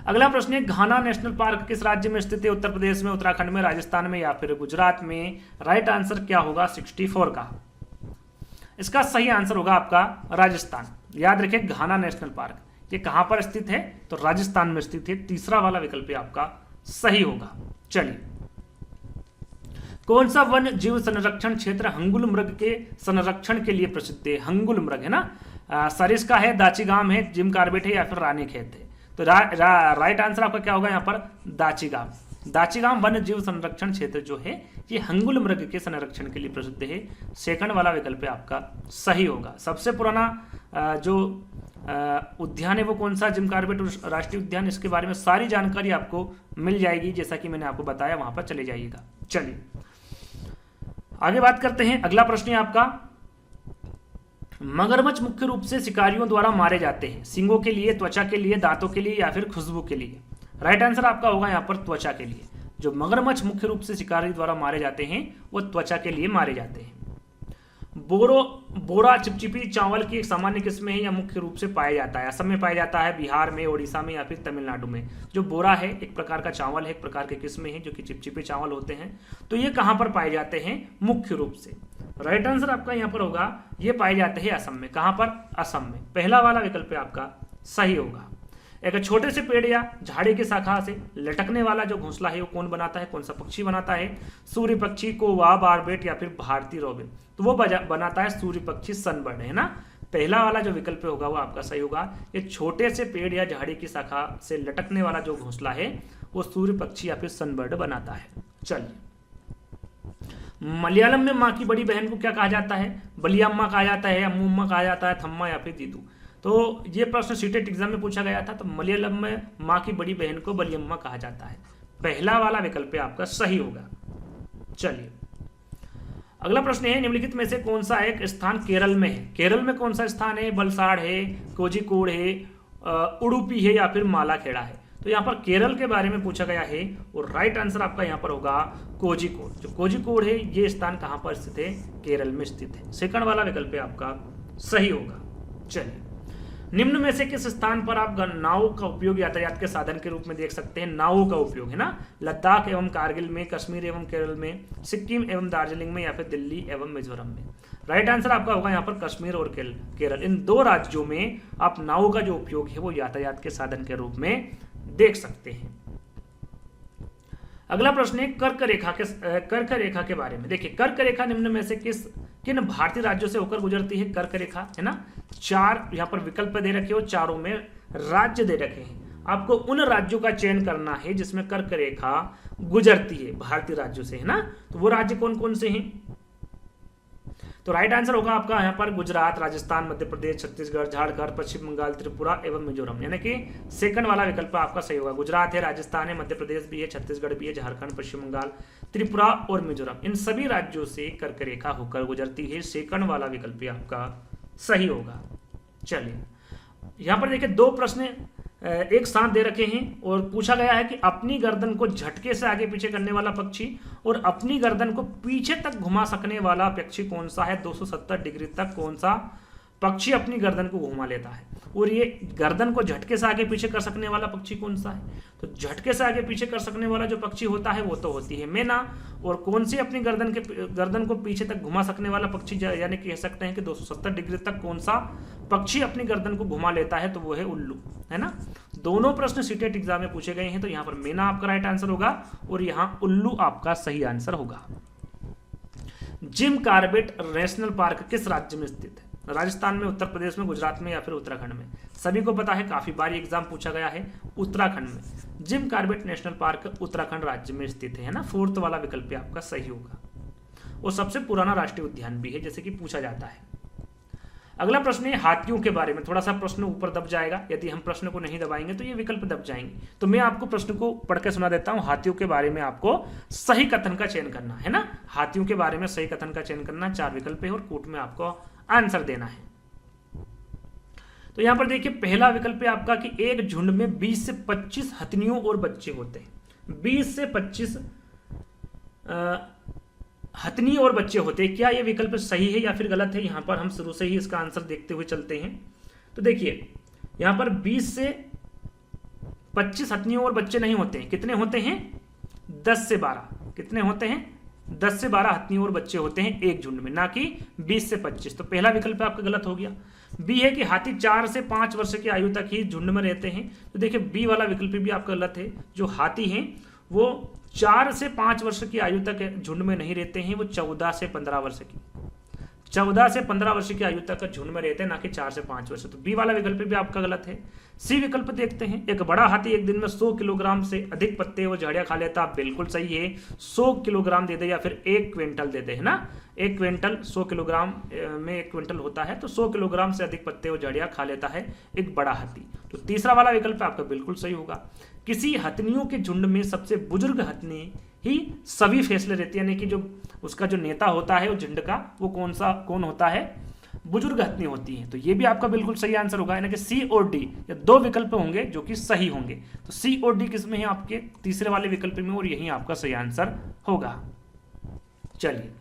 अगला प्रश्न है, घाना नेशनल पार्क किस राज्य में स्थित है, उत्तर प्रदेश में, उत्तराखंड में, राजस्थान में या फिर गुजरात में। राइट आंसर क्या होगा, 64 का। इसका सही आंसर होगा आपका राजस्थान। याद रखिए घाना नेशनल पार्क ये कहां पर स्थित है, तो राजस्थान में स्थित है। तीसरा वाला विकल्प आपका सही होगा। चलिए कौन सा वन जीव संरक्षण क्षेत्र हंगुल मृग के संरक्षण के लिए प्रसिद्ध है। हंगुल मृग है ना, सरिस्का है, दाचीगाम है, जिम कार्बेट है या फिर रानीखेत है। तो राइट आंसर आपका क्या होगा यहाँ पर, दाचीगाम। दाचीगाम वन्य जीव संरक्षण क्षेत्र जो है ये हंगुल मृग के संरक्षण के लिए प्रसिद्ध है। सेकंड वाला विकल्प आपका सही होगा। सबसे पुराना जो उद्यान है वो कौन सा, जिम कार्बेट राष्ट्रीय उद्यान। इसके बारे में सारी जानकारी आपको मिल जाएगी, जैसा कि मैंने आपको बताया, वहां पर चले जाइएगा। चलिए आगे बात करते हैं। अगला प्रश्न है आपका, मगरमच्छ मुख्य रूप से शिकारियों द्वारा मारे जाते हैं, सींगों के लिए, त्वचा के लिए, दांतों के लिए या फिर खुशबू के लिए। राइट आंसर आपका होगा यहाँ पर त्वचा के लिए। जो मगरमच्छ मुख्य रूप से शिकारी द्वारा मारे जाते हैं वो त्वचा के लिए मारे जाते हैं। बोरा चिपचिपी चावल की एक सामान्य किस्म है या मुख्य रूप से पाया जाता है। असम में पाया जाता है, बिहार में, ओडिशा में या फिर तमिलनाडु में। जो बोरा है एक प्रकार का चावल है, एक प्रकार के किस्म है जो कि चिपचिपे चावल होते हैं। तो ये कहां पर पाए जाते हैं, मुख्य रूप से। राइट आंसर आपका यहाँ पर होगा, ये पाए जाते हैं असम में। कहां पर, असम में। पहला वाला विकल्प आपका सही होगा। एक छोटे से पेड़ या झाड़ी की शाखा से लटकने वाला जो घोंसला है वो कौन बनाता है, कौन सा पक्षी बनाता है। सूर्य पक्षी, कोवा, बारबेट या फिर भारतीय रोबिन। तो वो बनाता है सूर्य पक्षी, सनबर्ड है ना। पहला वाला जो विकल्प होगा वो आपका सही होगा। ये छोटे से पेड़ या झाड़ी की शाखा से लटकने वाला जो घोंसला है वो सूर्य पक्षी या फिर सनबर्ड बनाता है। चलिए मलयालम में माँ की बड़ी बहन को क्या कहा जाता है, बलियम्मा कहा जाता है, अम्मुम्मा कहा जाता है, थम्मा या फिर दीदू। तो ये प्रश्न सीटेट एग्जाम में पूछा गया था। तो मलयालम में माँ की बड़ी बहन को बलियम्मा कहा जाता है। पहला वाला विकल्प आपका सही होगा। चलिए अगला प्रश्न है, निम्नलिखित में से कौन सा एक स्थान केरल में है। केरल में कौन सा स्थान है, बलसाड़ है, कोझिकोड है, उडुपी है या फिर मालाखेड़ा है। तो यहाँ पर केरल के बारे में पूछा गया है और राइट आंसर आपका यहाँ पर होगा कोझिकोड। जो कोझिकोड है ये स्थान कहाँ पर स्थित है, केरल में स्थित है। सेकंड वाला विकल्प आपका सही होगा। चलिए निम्न में से किस स्थान पर आप नाव का उपयोग यातायात के साधन के रूप में देख सकते हैं। नावों का उपयोग है ना, लद्दाख एवं कारगिल में, कश्मीर एवं केरल में, सिक्किम एवं दार्जिलिंग में या फिर दिल्ली एवं मिजोरम में। राइट आंसर आपका होगा यहाँ पर कश्मीर और केरल। इन दो राज्यों में आप नावों का जो उपयोग है वो यातायात के साधन के रूप में देख सकते हैं। अगला प्रश्न है कर्क रेखा के बारे में। देखिए कर्क रेखा निम्न में से किन भारतीय राज्यों से होकर गुजरती है। कर्क रेखा है ना, 4 यहाँ पर विकल्प दे रखे हो, चारों में राज्य दे रखे हैं। आपको उन राज्यों का चयन करना है जिसमें कर्क रेखा गुजरती है भारतीय राज्यों से, है ना। तो वो राज्य कौन कौन से हैं। तो राइट आंसर होगा आपका यहाँ पर गुजरात, राजस्थान, मध्य प्रदेश, छत्तीसगढ़, झारखंड, पश्चिम बंगाल, त्रिपुरा एवं मिजोरम। यानी कि सेकंड वाला विकल्प आपका सही होगा। गुजरात है, राजस्थान है, मध्य प्रदेश भी है, छत्तीसगढ़ भी है, झारखंड, पश्चिम बंगाल, त्रिपुरा और मिजोरम। इन सभी राज्यों से कर्क रेखा होकर गुजरती है। सेकंड वाला विकल्प आपका सही होगा। चलिए यहाँ पर देखिए 2 प्रश्न एक साथ दे रखे हैं और पूछा गया है कि अपनी गर्दन को झटके से आगे पीछे करने वाला पक्षी और अपनी गर्दन को पीछे तक घुमा सकने वाला पक्षी कौन सा है। 270 डिग्री तक कौन सा पक्षी अपनी गर्दन को घुमा लेता है। और ये गर्दन को झटके से आगे पीछे कर सकने वाला पक्षी कौन सा है। तो झटके से आगे पीछे कर सकने वाला जो पक्षी होता है वो तो होती है मैना। और कौन सी अपनी गर्दन को पीछे तक घुमा सकने वाला पक्षी, यानी कह सकते हैं कि 270 डिग्री तक कौन सा पक्षी अपनी गर्दन को घुमा लेता है, तो वो है उल्लू, है ना। दोनों प्रश्न सीटेट एग्जाम में पूछे गए हैं। तो यहाँ पर मैना आपका राइट आंसर होगा और यहाँ उल्लू आपका सही आंसर होगा। जिम कार्बेट नेशनल पार्क किस राज्य में स्थित है। राजस्थान में, उत्तर प्रदेश में, गुजरात में या फिर उत्तराखंड में। सभी को पता है, काफी बार एग्जाम पूछा गया है। उत्तराखंड में Jim Corbett National Park Uttarakhand राज्य में स्थित है ना। 4th वाला विकल्प आपका सही होगा। और सबसे पुराना राष्ट्रीय उद्यान भी है, जैसे कि पूछा जाता है। अगला प्रश्न है हाथियों के बारे में। थोड़ा सा प्रश्न ऊपर दब जाएगा, यदि हम प्रश्न को नहीं दबाएंगे तो ये विकल्प दब जाएंगे। तो मैं आपको प्रश्न को पढ़ के सुना देता हूं। हाथियों के बारे में आपको सही कथन का चयन करना है ना, हाथियों के बारे में सही कथन का चयन करना। 4 विकल्प है और कूट में आपको आंसर देना है। तो यहां पर देखिए पहला विकल्प है आपका कि एक झुंड में 20 से 25 हथनियों और बच्चे होते हैं। 20 से 25 हथनी और बच्चे होते हैं। क्या यह विकल्प सही है या फिर गलत है? यहां पर हम शुरू से ही इसका आंसर देखते हुए चलते हैं। तो देखिए यहां पर 20 से 25 हथनियों और बच्चे नहीं होते हैं। कितने होते हैं? 10 से 12। कितने होते हैं? 10 से 12 हथनी और बच्चे होते हैं एक झुंड में, ना कि 20 से 25। तो पहला विकल्प आपका गलत हो गया। बी है कि हाथी 4 से 5 वर्ष की आयु तक ही झुंड में रहते हैं। तो देखिए बी वाला विकल्प भी आपका गलत है। जो हाथी हैं वो 4 से 5 वर्ष की आयु तक झुंड में नहीं रहते हैं, वो 14 से 15 वर्ष की 14 से 15 वर्ष की आयु तक झुंड में रहते हैं, ना कि 4 से 5 वर्ष। तो बी वाला विकल्प भी आपका गलत है। सी विकल्प देखते हैं। एक बड़ा हाथी एक दिन में 100 किलोग्राम से अधिक पत्ते और झाड़ियां खा लेता। बिल्कुल सही है। 100 किलोग्राम दे दे या फिर 1 क्विंटल दे दे, है ना। 1 क्विंटल 100 किलोग्राम में 1 क्विंटल होता है, तो 100 किलोग्राम से अधिक पत्ते और झाड़ियां खा लेता है एक बड़ा हाथी। तो तीसरा वाला विकल्प आपका बिल्कुल सही होगा। किसी हथनियों के झुंड में सबसे बुजुर्ग हथनी ही सभी फैसले रहती है, यानी कि जो उसका जो नेता होता है वो झुंड का, वो कौन होता है? बुजुर्ग हथनी होती है। तो ये भी आपका बिल्कुल सही आंसर होगा, यानी कि सी और डी, या 2 विकल्प होंगे जो कि सही होंगे। तो सी और डी किसमें है? आपके तीसरे वाले विकल्प में, और यही आपका सही आंसर होगा। चलिए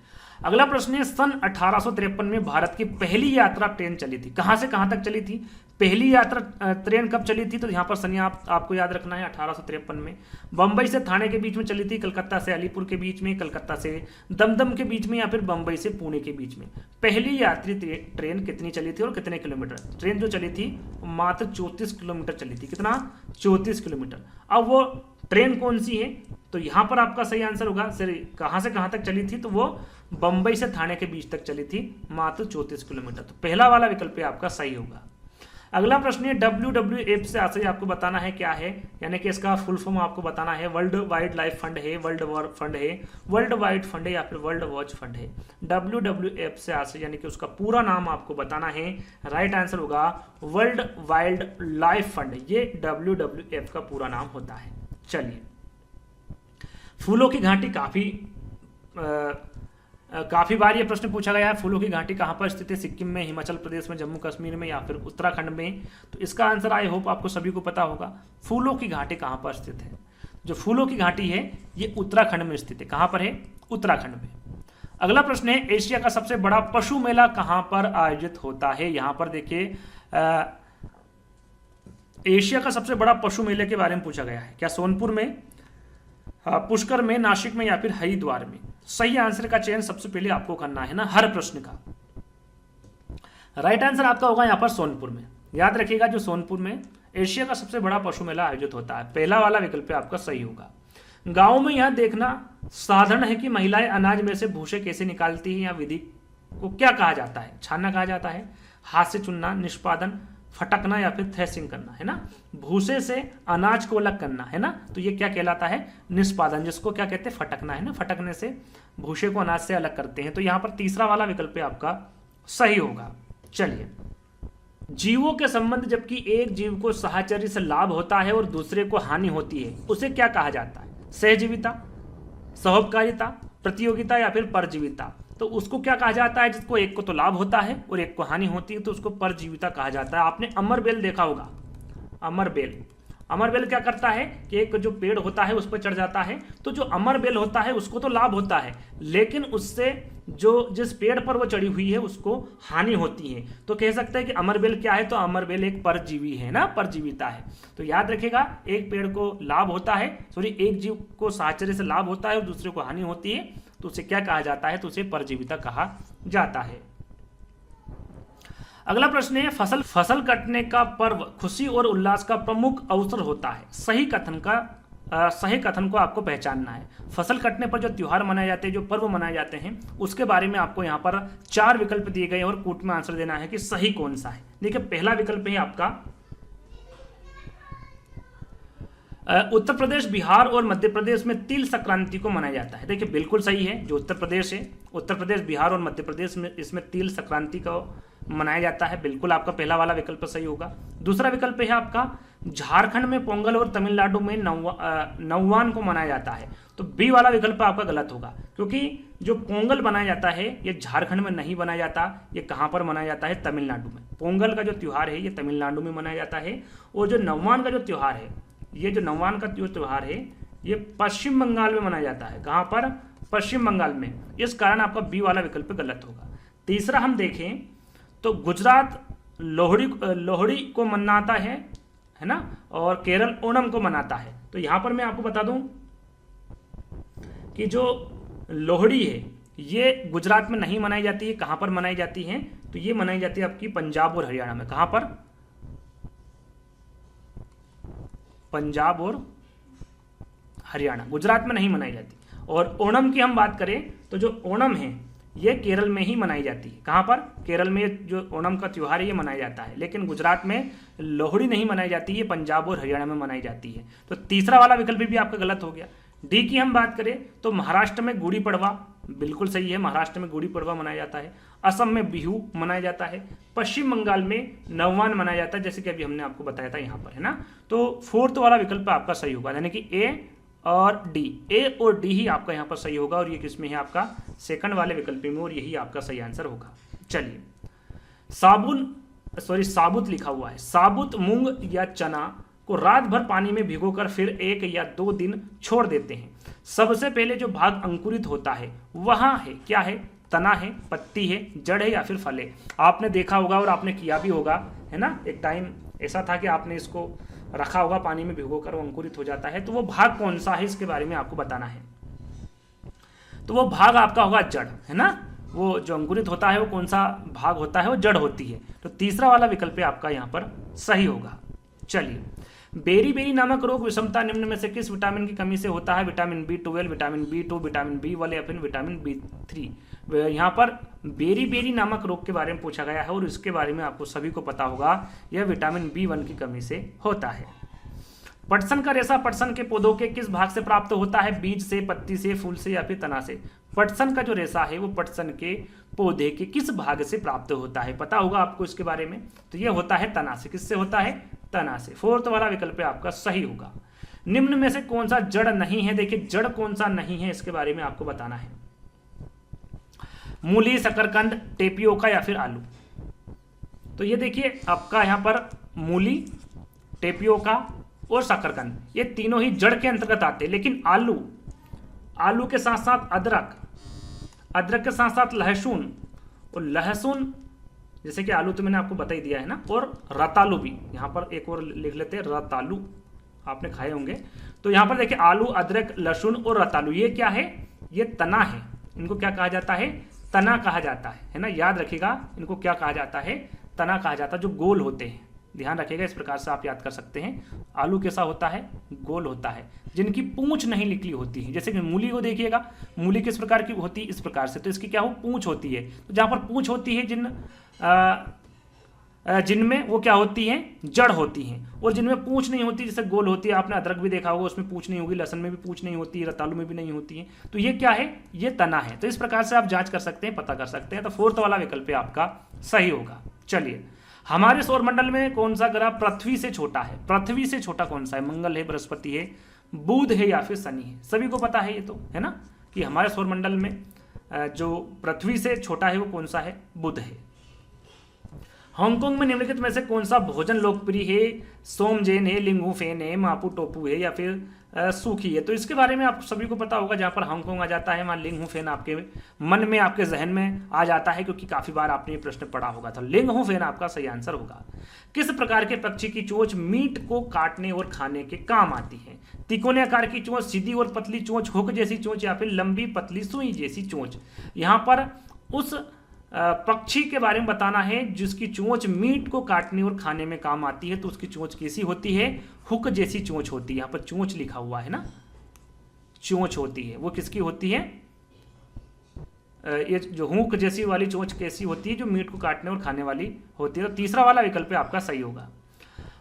अगला प्रश्न है, सन 1853 में भारत की पहली यात्रा ट्रेन चली थी। कहां से कहां तक चली थी? पहली यात्रा ट्रेन कब चली थी? तो यहां पर सन आपको याद रखना है 1853 में। बंबई से थाने के बीच में चली थी, कलकत्ता से अलीपुर के बीच में, कलकत्ता से दमदम के बीच में, या फिर बंबई से पुणे के बीच में। पहली यात्री ट्रेन कितनी चली थी और कितने किलोमीटर? ट्रेन जो चली थी मात्र 34 किलोमीटर चली थी। कितना? 34 किलोमीटर। अब वो ट्रेन कौन सी है? तो यहां पर आपका सही आंसर होगा, कहां से कहां तक चली थी? तो वो बंबई से थाने के बीच तक चली थी, मात्र 34 किलोमीटर। तो पहला वाला विकल्प आपका सही होगा। अगला प्रश्न है, WWF से आशय आपको बताना है क्या है, यानी कि इसका फुल फॉर्म आपको बताना है। वर्ल्ड वाइड लाइफ फंड है, वर्ल्ड वॉर फंड है, वर्ल्ड वाइड फंड है, या फिर वर्ल्ड वॉच फंड है। WWF से आशय यानी कि उसका पूरा नाम आपको बताना है। राइट आंसर होगा वर्ल्ड वाइल्ड लाइफ फंड। ये WWF का पूरा नाम होता है। चलिए फूलों की घाटी काफी बार ये प्रश्न पूछा गया है। फूलों की घाटी कहां पर स्थित है? सिक्किम में, हिमाचल प्रदेश में, जम्मू कश्मीर में, या फिर उत्तराखंड में? तो इसका आंसर आई होप आपको सभी को पता होगा। फूलों की घाटी कहां पर स्थित है? जो फूलों की घाटी है ये उत्तराखंड में स्थित है। कहां पर है? उत्तराखंड में। अगला प्रश्न है, एशिया का सबसे बड़ा पशु मेला कहां पर आयोजित होता है? यहां पर देखिए एशिया का सबसे बड़ा पशु मेले के बारे में पूछा गया है। क्या सोनपुर में, पुष्कर में, नासिक में, या फिर हरिद्वार में? सही आंसर का चयन सबसे पहले आपको करना है ना हर प्रश्न का। राइट आंसर आपका होगा यहां पर सोनपुर में। याद रखिएगा जो सोनपुर में एशिया का सबसे बड़ा पशु मेला आयोजित होता है। पहला वाला विकल्प आपका सही होगा। गांव में यह देखना साधारण है कि महिलाएं अनाज में से भूसे कैसे निकालती हैं, या विधि को क्या कहा जाता है? छानना कहा जाता है, हाथ से चुनना, निष्पादन, फटकना, या फिर थ्रेसिंग करना, है ना। भूसे से अनाज को अलग करना, है ना, तो ये क्या कहलाता है? निष्पादन, जिसको क्या कहते हैं? फटकना, है ना। फटकने से भूसे को अनाज से अलग करते हैं। तो यहां पर तीसरा वाला विकल्प आपका सही होगा। चलिए जीवों के संबंध, जबकि एक जीव को साहचर्य से लाभ होता है और दूसरे को हानि होती है, उसे क्या कहा जाता है? सहजीविता, सहोपकारिता, प्रतियोगिता, या फिर परजीविता? तो उसको क्या कहा जाता है? जिसको एक को तो लाभ होता है और एक को हानि होती है, तो उसको परजीविता कहा जाता है। आपने अमर बेल देखा होगा। अमर बेल क्या करता है कि एक जो पेड़ होता है उस पर चढ़ जाता है, तो जो अमर बेल होता है उसको तो लाभ होता है, लेकिन उससे जो जिस पेड़ पर वो चढ़ी हुई है उसको हानि होती है। तो कह सकते हैं कि अमर बेल क्या है? तो अमर बेल एक परजीवी है ना, परजीविता है। तो याद रखिएगा एक पेड़ को लाभ होता है, एक जीव को साहचर्य से लाभ होता है और दूसरे को हानि होती है, तो उसे क्या कहा जाता है? तो उसे परजीविता कहा जाता है। अगला प्रश्न है, फसल कटने का पर्व खुशी और उल्लास का प्रमुख अवसर होता है। सही कथन को आपको पहचानना है। फसल कटने पर जो त्योहार मनाए जाते हैं, जो पर्व मनाए जाते हैं, उसके बारे में आपको यहाँ पर 4 विकल्प दिए गए और कूट में आंसर देना है कि सही कौन सा है। देखिए पहला विकल्प है आपका उत्तर प्रदेश, बिहार और मध्य प्रदेश में तिल संक्रांति को मनाया जाता है। देखिए बिल्कुल सही है, जो उत्तर प्रदेश है, उत्तर प्रदेश, बिहार और मध्य प्रदेश में इसमें तिल संक्रांति को मनाया जाता है। बिल्कुल आपका पहला वाला विकल्प सही होगा। दूसरा विकल्प है आपका झारखंड में पोंगल और तमिलनाडु में नौवान को मनाया जाता है। तो बी वाला विकल्प आपका गलत होगा, क्योंकि जो पोंगल बनाया जाता है ये झारखंड में नहीं बनाया जाता, ये कहाँ पर मनाया जाता है? तमिलनाडु में। पोंगल का जो त्यौहार है ये तमिलनाडु में मनाया जाता है, और जो नौवान का जो त्यौहार है, ये जो नौवान का जो त्यौहार है ये पश्चिम बंगाल में मनाया जाता है। कहाँ पर? पश्चिम बंगाल में। इस कारण आपका बी वाला विकल्प गलत होगा। तीसरा हम देखें तो गुजरात लोहड़ी को मनाता है ना, और केरल ओणम को मनाता है। तो यहां पर मैं आपको बता दूं कि जो लोहड़ी है ये गुजरात में नहीं मनाई जाती है। कहां पर मनाई जाती है? तो ये मनाई जाती है आपकी पंजाब और हरियाणा में। कहां पर? पंजाब और हरियाणा, गुजरात में नहीं मनाई जाती। और ओणम की हम बात करें तो जो ओणम है ये केरल में ही मनाई जाती है। कहाँ पर? केरल में जो ओणम का त्यौहार है ये मनाया जाता है, लेकिन गुजरात में लोहड़ी नहीं मनाई जाती है, पंजाब और हरियाणा में मनाई जाती है। तो तीसरा वाला विकल्प भी आपका गलत हो गया। डी की हम बात करें तो महाराष्ट्र में गुड़ी पड़वा, बिल्कुल सही है, महाराष्ट्र में गुड़ी पड़वा मनाया जाता है। असम में बिहू मनाया जाता है। पश्चिम बंगाल में नौवान मनाया जाता है, जैसे कि अभी हमने आपको बताया था यहाँ पर, है ना। तो फोर्थ वाला विकल्प आपका सही होगा, यानी कि ए और डी, ए और डी ही आपका यहाँ पर सही होगा, और ये किसमें है? आपका सेकंड वाले विकल्प में, और यही आपका सही आंसर होगा। चलिए, साबुत लिखा हुआ है। साबुत मूंग या चना को रात भर पानी में भिगोकर फिर 1 या 2 दिन छोड़ देते हैं। सबसे पहले जो भाग अंकुरित होता है वहां है, क्या है? तना है, पत्ती है, जड़ है, या फिर फल है। आपने देखा होगा और आपने किया भी होगा, है ना। एक टाइम ऐसा था कि आपने इसको रखा होगा पानी में भिगोकर, वो अंकुरित हो जाता है। तो वो भाग कौन सा है इसके बारे में आपको बताना है। तो वो भाग आपका होगा जड़, है ना। वो जो अंकुरित होता है वो कौन सा भाग होता है? वो जड़ होती है। तो तीसरा वाला विकल्प आपका यहाँ पर सही होगा। चलिए, बेरी नामक रोग विषमता निम्न में से किस विटामिन की कमी से होता है? Vitamin B12, vitamin B2, vitamin B1 या फिर विटामिन B3। यहाँ पर बेरी नामक रोग के बारे में पूछा गया है, और इसके बारे में आपको सभी को पता होगा, यह विटामिन B1 की कमी से होता है। पटसन का रेशा पटसन के पौधों के किस भाग से प्राप्त होता है? बीज से, पत्ती से, फूल से, या फिर तना से। पटसन का जो रेशा है वो पटसन के पौधे के किस भाग से प्राप्त होता है? पता होगा आपको इसके बारे में। तो ये होता है तना से। किससे होता है? तना से। फोर्थ वाला विकल्प आपका सही होगा। निम्न में से कौन सा जड़ नहीं है? देखिए, जड़ कौन सा नहीं है इसके बारे में आपको बताना है। मूली, शकरकंद, टेपियोका या फिर आलू। तो ये देखिए आपका यहाँ पर मूली, टेपियोका और शकरकंद, ये तीनों ही जड़ के अंतर्गत आते हैं। लेकिन आलू के साथ साथ अदरक के साथ साथ लहसुन, और लहसुन जैसे कि आलू तो मैंने आपको बता ही दिया है ना, और रतालू भी, यहाँ पर एक और लिख लेते हैं, रतालू आपने खाए होंगे। तो यहाँ पर देखिए आलू, अदरक, लहसुन और रतालू, ये क्या है? ये तना है। इनको क्या कहा जाता है? तना कहा जाता है ना। याद रखिएगा, इनको क्या कहा जाता है? तना कहा जाता है, जो गोल होते हैं। ध्यान रखिएगा, इस प्रकार से आप याद कर सकते हैं। आलू कैसा होता है? गोल होता है, जिनकी पूंछ नहीं निकली होती है। जैसे कि मूली को देखिएगा, मूली किस प्रकार की होती है? इस प्रकार से। तो इसकी क्या हो? पूंछ होती है। तो जहां पर पूंछ होती है, जिनमें वो क्या होती है? जड़ होती हैं। और जिनमें पूंछ नहीं होती, जैसे गोल होती है, आपने अदरक भी देखा होगा, उसमें पूंछ नहीं होगी, लहसुन में भी पूंछ नहीं होती, रतालू में भी नहीं होती है। तो ये क्या है? ये तना है। तो इस प्रकार से आप जांच कर सकते हैं, पता कर सकते हैं। तो फोर्थ वाला विकल्प आपका सही होगा। चलिए, हमारे सौरमंडल में कौन सा ग्रह पृथ्वी से छोटा है? पृथ्वी से छोटा कौन सा है? मंगल है, बृहस्पति है, बुध है, या फिर शनि है? सभी को पता है ये तो, है ना, कि हमारे सौरमंडल में जो पृथ्वी से छोटा है वो कौन सा है? बुध है। हांगकांग में निम्नलिखित में से कौन सा भोजन लोकप्रिय है? सोमजेन है, लिंगुफेन है, मापू टोपू है, या फिर सूखी है? तो इसके बारे में आप सभी को पता होगा। जहां पर हांगकांग आ जाता है, वहां लिंगुफेन आपके मन में, आपके जहन में आ जाता है, क्योंकि काफी बार आपने ये प्रश्न पढ़ा होगा। तो लिंगुफेन आपका सही आंसर होगा। किस प्रकार के पक्षी की चोंच मीट को काटने और खाने के काम आती है? तिकोने आकार की चोंच, सीधी और पतली चोंच, हुक जैसी चोंच, या फिर लंबी पतली सुई जैसी चोंच? यहाँ पर उस पक्षी के बारे में बताना है जिसकी चोंच मीट को काटने और खाने में काम आती है। तो उसकी चोंच कैसी होती है? हुक जैसी चोंच होती है। यहाँ पर चोंच लिखा हुआ है ना, चोंच होती है। वो किसकी होती है? ये जो हुक जैसी वाली चोंच कैसी होती है? जो मीट को काटने और खाने वाली होती है। तो तीसरा वाला विकल्प आपका सही होगा।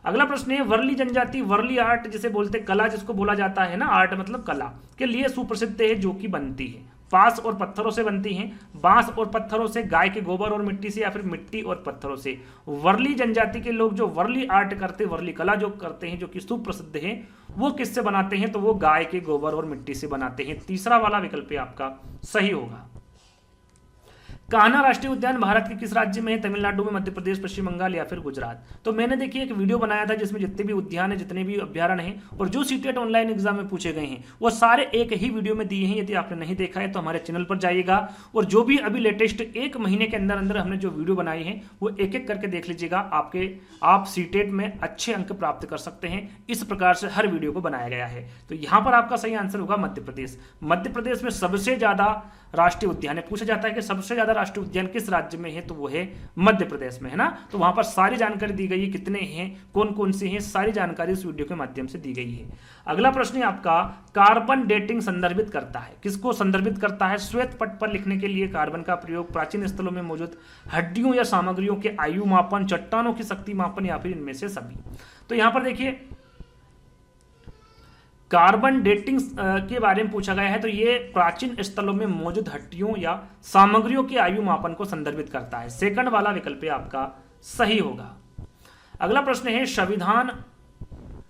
अगला प्रश्न है वर्ली जनजाति वर्ली आर्ट जिसे बोलते कला जिसको बोला जाता है ना, आर्ट मतलब कला, के लिए सुप्रसिद्ध है जो कि बनती है बांस और पत्थरों से बनती हैं, बांस और पत्थरों से, गाय के गोबर और मिट्टी से, या फिर मिट्टी और पत्थरों से। वर्ली जनजाति के लोग जो वर्ली आर्ट करते, वर्ली कला जो करते हैं जो कि सुप्रसिद्ध है, वो किससे बनाते हैं? तो वो गाय के गोबर और मिट्टी से बनाते हैं। तीसरा वाला विकल्प आपका सही होगा। कान्हा राष्ट्रीय उद्यान भारत के किस राज्य में है? तमिलनाडु में, मध्य प्रदेश, पश्चिम बंगाल या फिर गुजरात। तो मैंने देखिए एक वीडियो बनाया था जिसमें जितने भी उद्यान है, जितने भी अभ्यारण्य हैं और जो सीटेट ऑनलाइन एग्जाम में पूछे गए हैं वो सारे एक ही वीडियो में दिए हैं। यदि आपने नहीं देखा है तो हमारे चैनल पर जाइएगा और जो भी अभी लेटेस्ट एक महीने के अंदर अंदर हमने जो वीडियो बनाई है वो एक एक करके देख लीजिएगा। आप सीटेट में अच्छे अंक प्राप्त कर सकते हैं। इस प्रकार से हर वीडियो को बनाया गया है। तो यहाँ पर आपका सही आंसर होगा मध्य प्रदेश। मध्य प्रदेश में सबसे ज्यादा राष्ट्रीय उद्यान है। पूछा जाता है कि सबसे ज्यादा राष्ट्रीय उद्यान किस राज्य में है? तो वो है मध्य प्रदेश में, है ना। तो वहां पर सारी जानकारी दी गई है, कितने हैं, कौन कौन से हैं, सारी जानकारी इस वीडियो के माध्यम से दी गई है। अगला प्रश्न है आपका, कार्बन डेटिंग संदर्भित करता है, किसको संदर्भित करता है? श्वेत पट पर लिखने के लिए कार्बन का प्रयोग, प्राचीन स्थलों में मौजूद हड्डियों या सामग्रियों के आयु मापन, चट्टानों की शक्ति मापन, या फिर इनमें से सभी। तो यहां पर देखिए कार्बन डेटिंग के बारे में पूछा गया है। तो ये प्राचीन स्थलों में मौजूद हड्डियों या सामग्रियों के आयु मापन को संदर्भित करता है। सेकंड वाला विकल्प आपका सही होगा। अगला प्रश्न है, संविधान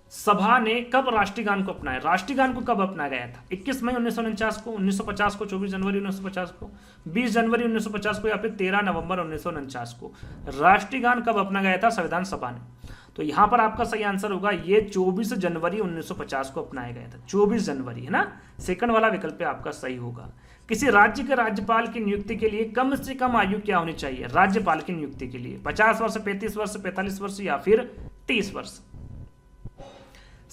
सभा ने कब राष्ट्रीय गान को अपनाया? राष्ट्रीय गान को कब अपनाया गया था? 21 मई 1949 को, 1950 को, 24 जनवरी 1950 को, 20 जनवरी 1950 को, या फिर 13 नवंबर 1949 को। राष्ट्रीय गान कब अपनाया गया था संविधान सभा ने? तो यहां पर आपका सही आंसर होगा ये 24 जनवरी 1950 को अपनाया गया था। 24 जनवरी, है ना। सेकंड वाला विकल्प आपका सही होगा। किसी राज्य के राज्यपाल की नियुक्ति के लिए कम से कम आयु क्या होनी चाहिए? राज्यपाल की नियुक्ति के लिए 50 वर्ष, 35 वर्ष, 45 वर्ष या फिर 30 वर्ष।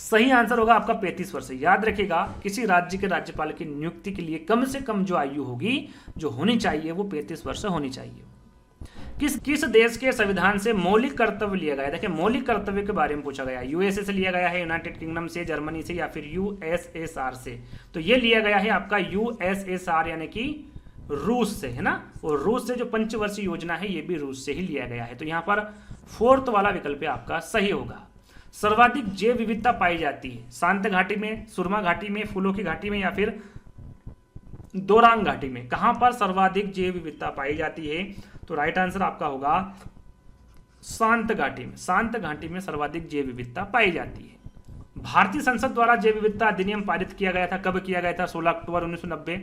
सही आंसर होगा आपका 35 वर्ष। याद रखिएगा, किसी राज्य के राज्यपाल की नियुक्ति के लिए कम से कम जो आयु होगी, जो होनी चाहिए, वो 35 वर्ष होनी चाहिए। किस देश के संविधान से मौलिक कर्तव्य लिया गया? देखिए मौलिक कर्तव्य के बारे में पूछा गया है। यूएसए से लिया गया है, यूनाइटेड किंगडम से, जर्मनी से, या फिर यूएसएसआर से। तो ये लिया गया है आपका यूएसएसआर यानी कि रूस से, है ना। और रूस से जो पंचवर्षीय योजना है ये भी रूस से ही लिया गया है। तो यहाँ पर फोर्थ वाला विकल्प आपका सही होगा। सर्वाधिक जैव विविधता पाई जाती है शांत घाटी में, सुरमा घाटी में, फूलों की घाटी में, या फिर दोरांग घाटी में। कहां पर सर्वाधिक जैव विविधता पाई जाती है? तो राइट आंसर आपका होगा शांत घाटी में। शांत घाटी में सर्वाधिक जैव विविधता पाई जाती है। भारतीय संसद द्वारा जैव विविधता अधिनियम पारित किया गया था। कब किया गया था? 16 अक्टूबर 1990,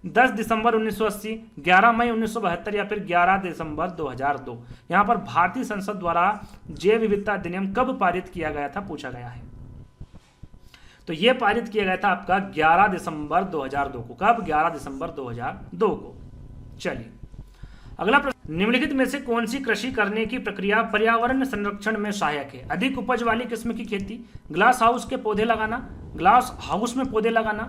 10 दिसंबर 1980, 11 मई 1972, या फिर 11 दिसंबर 2002। यहां पर भारतीय संसद द्वारा जैव विविधता अधिनियम कब पारित किया गया था पूछा गया है। तो यह पारित किया गया था आपका 11 दिसंबर 2002 को। कब? 11 दिसंबर 2002 को। चलिए अगला प्रश्न, निम्नलिखित में से कौन सी कृषि करने की प्रक्रिया पर्यावरण संरक्षण में सहायक है? अधिक उपज वाली किस्म की खेती, ग्लास हाउस के पौधे लगाना, ग्लास हाउस में पौधे लगाना,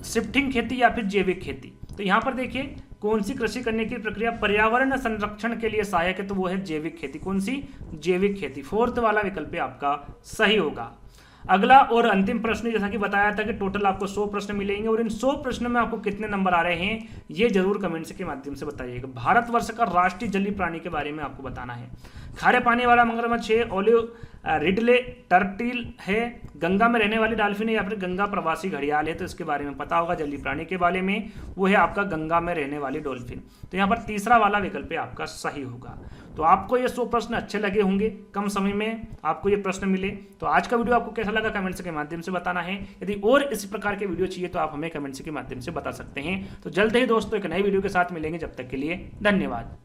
शिफ्टिंग खेती, या फिर जैविक खेती। तो यहां पर देखिए कौन सी कृषि करने की प्रक्रिया पर्यावरण संरक्षण के लिए सहायक है? तो वो है जैविक खेती। कौन सी? जैविक खेती। फोर्थ वाला विकल्प आपका सही होगा। अगला और अंतिम प्रश्न, जैसा कि बताया था कि टोटल आपको 100 प्रश्न मिलेंगे और इन 100 प्रश्नों में आपको कितने नंबर आ रहे हैं ये जरूर कमेंट्स के माध्यम से बताइएगा। भारतवर्ष का राष्ट्रीय जलीय प्राणी के बारे में आपको बताना है। खारे पानी वाला मगरमच्छ है, ओलिव रिडले टर्टिल है, गंगा में रहने वाली डॉल्फिन है, या फिर गंगा प्रवासी घड़ियाल है। तो इसके बारे में पता होगा जलीय प्राणी के बारे में, वो है आपका गंगा में रहने वाली डॉल्फिन। तो यहाँ पर तीसरा वाला विकल्प आपका सही होगा। तो आपको ये 100 प्रश्न अच्छे लगे होंगे, कम समय में आपको ये प्रश्न मिले। तो आज का वीडियो आपको कैसा लगा कमेंट्स के माध्यम से बताना है। यदि और इस प्रकार के वीडियो चाहिए तो आप हमें कमेंट्स के माध्यम से बता सकते हैं। तो जल्द ही दोस्तों एक नई वीडियो के साथ मिलेंगे। जब तक के लिए धन्यवाद।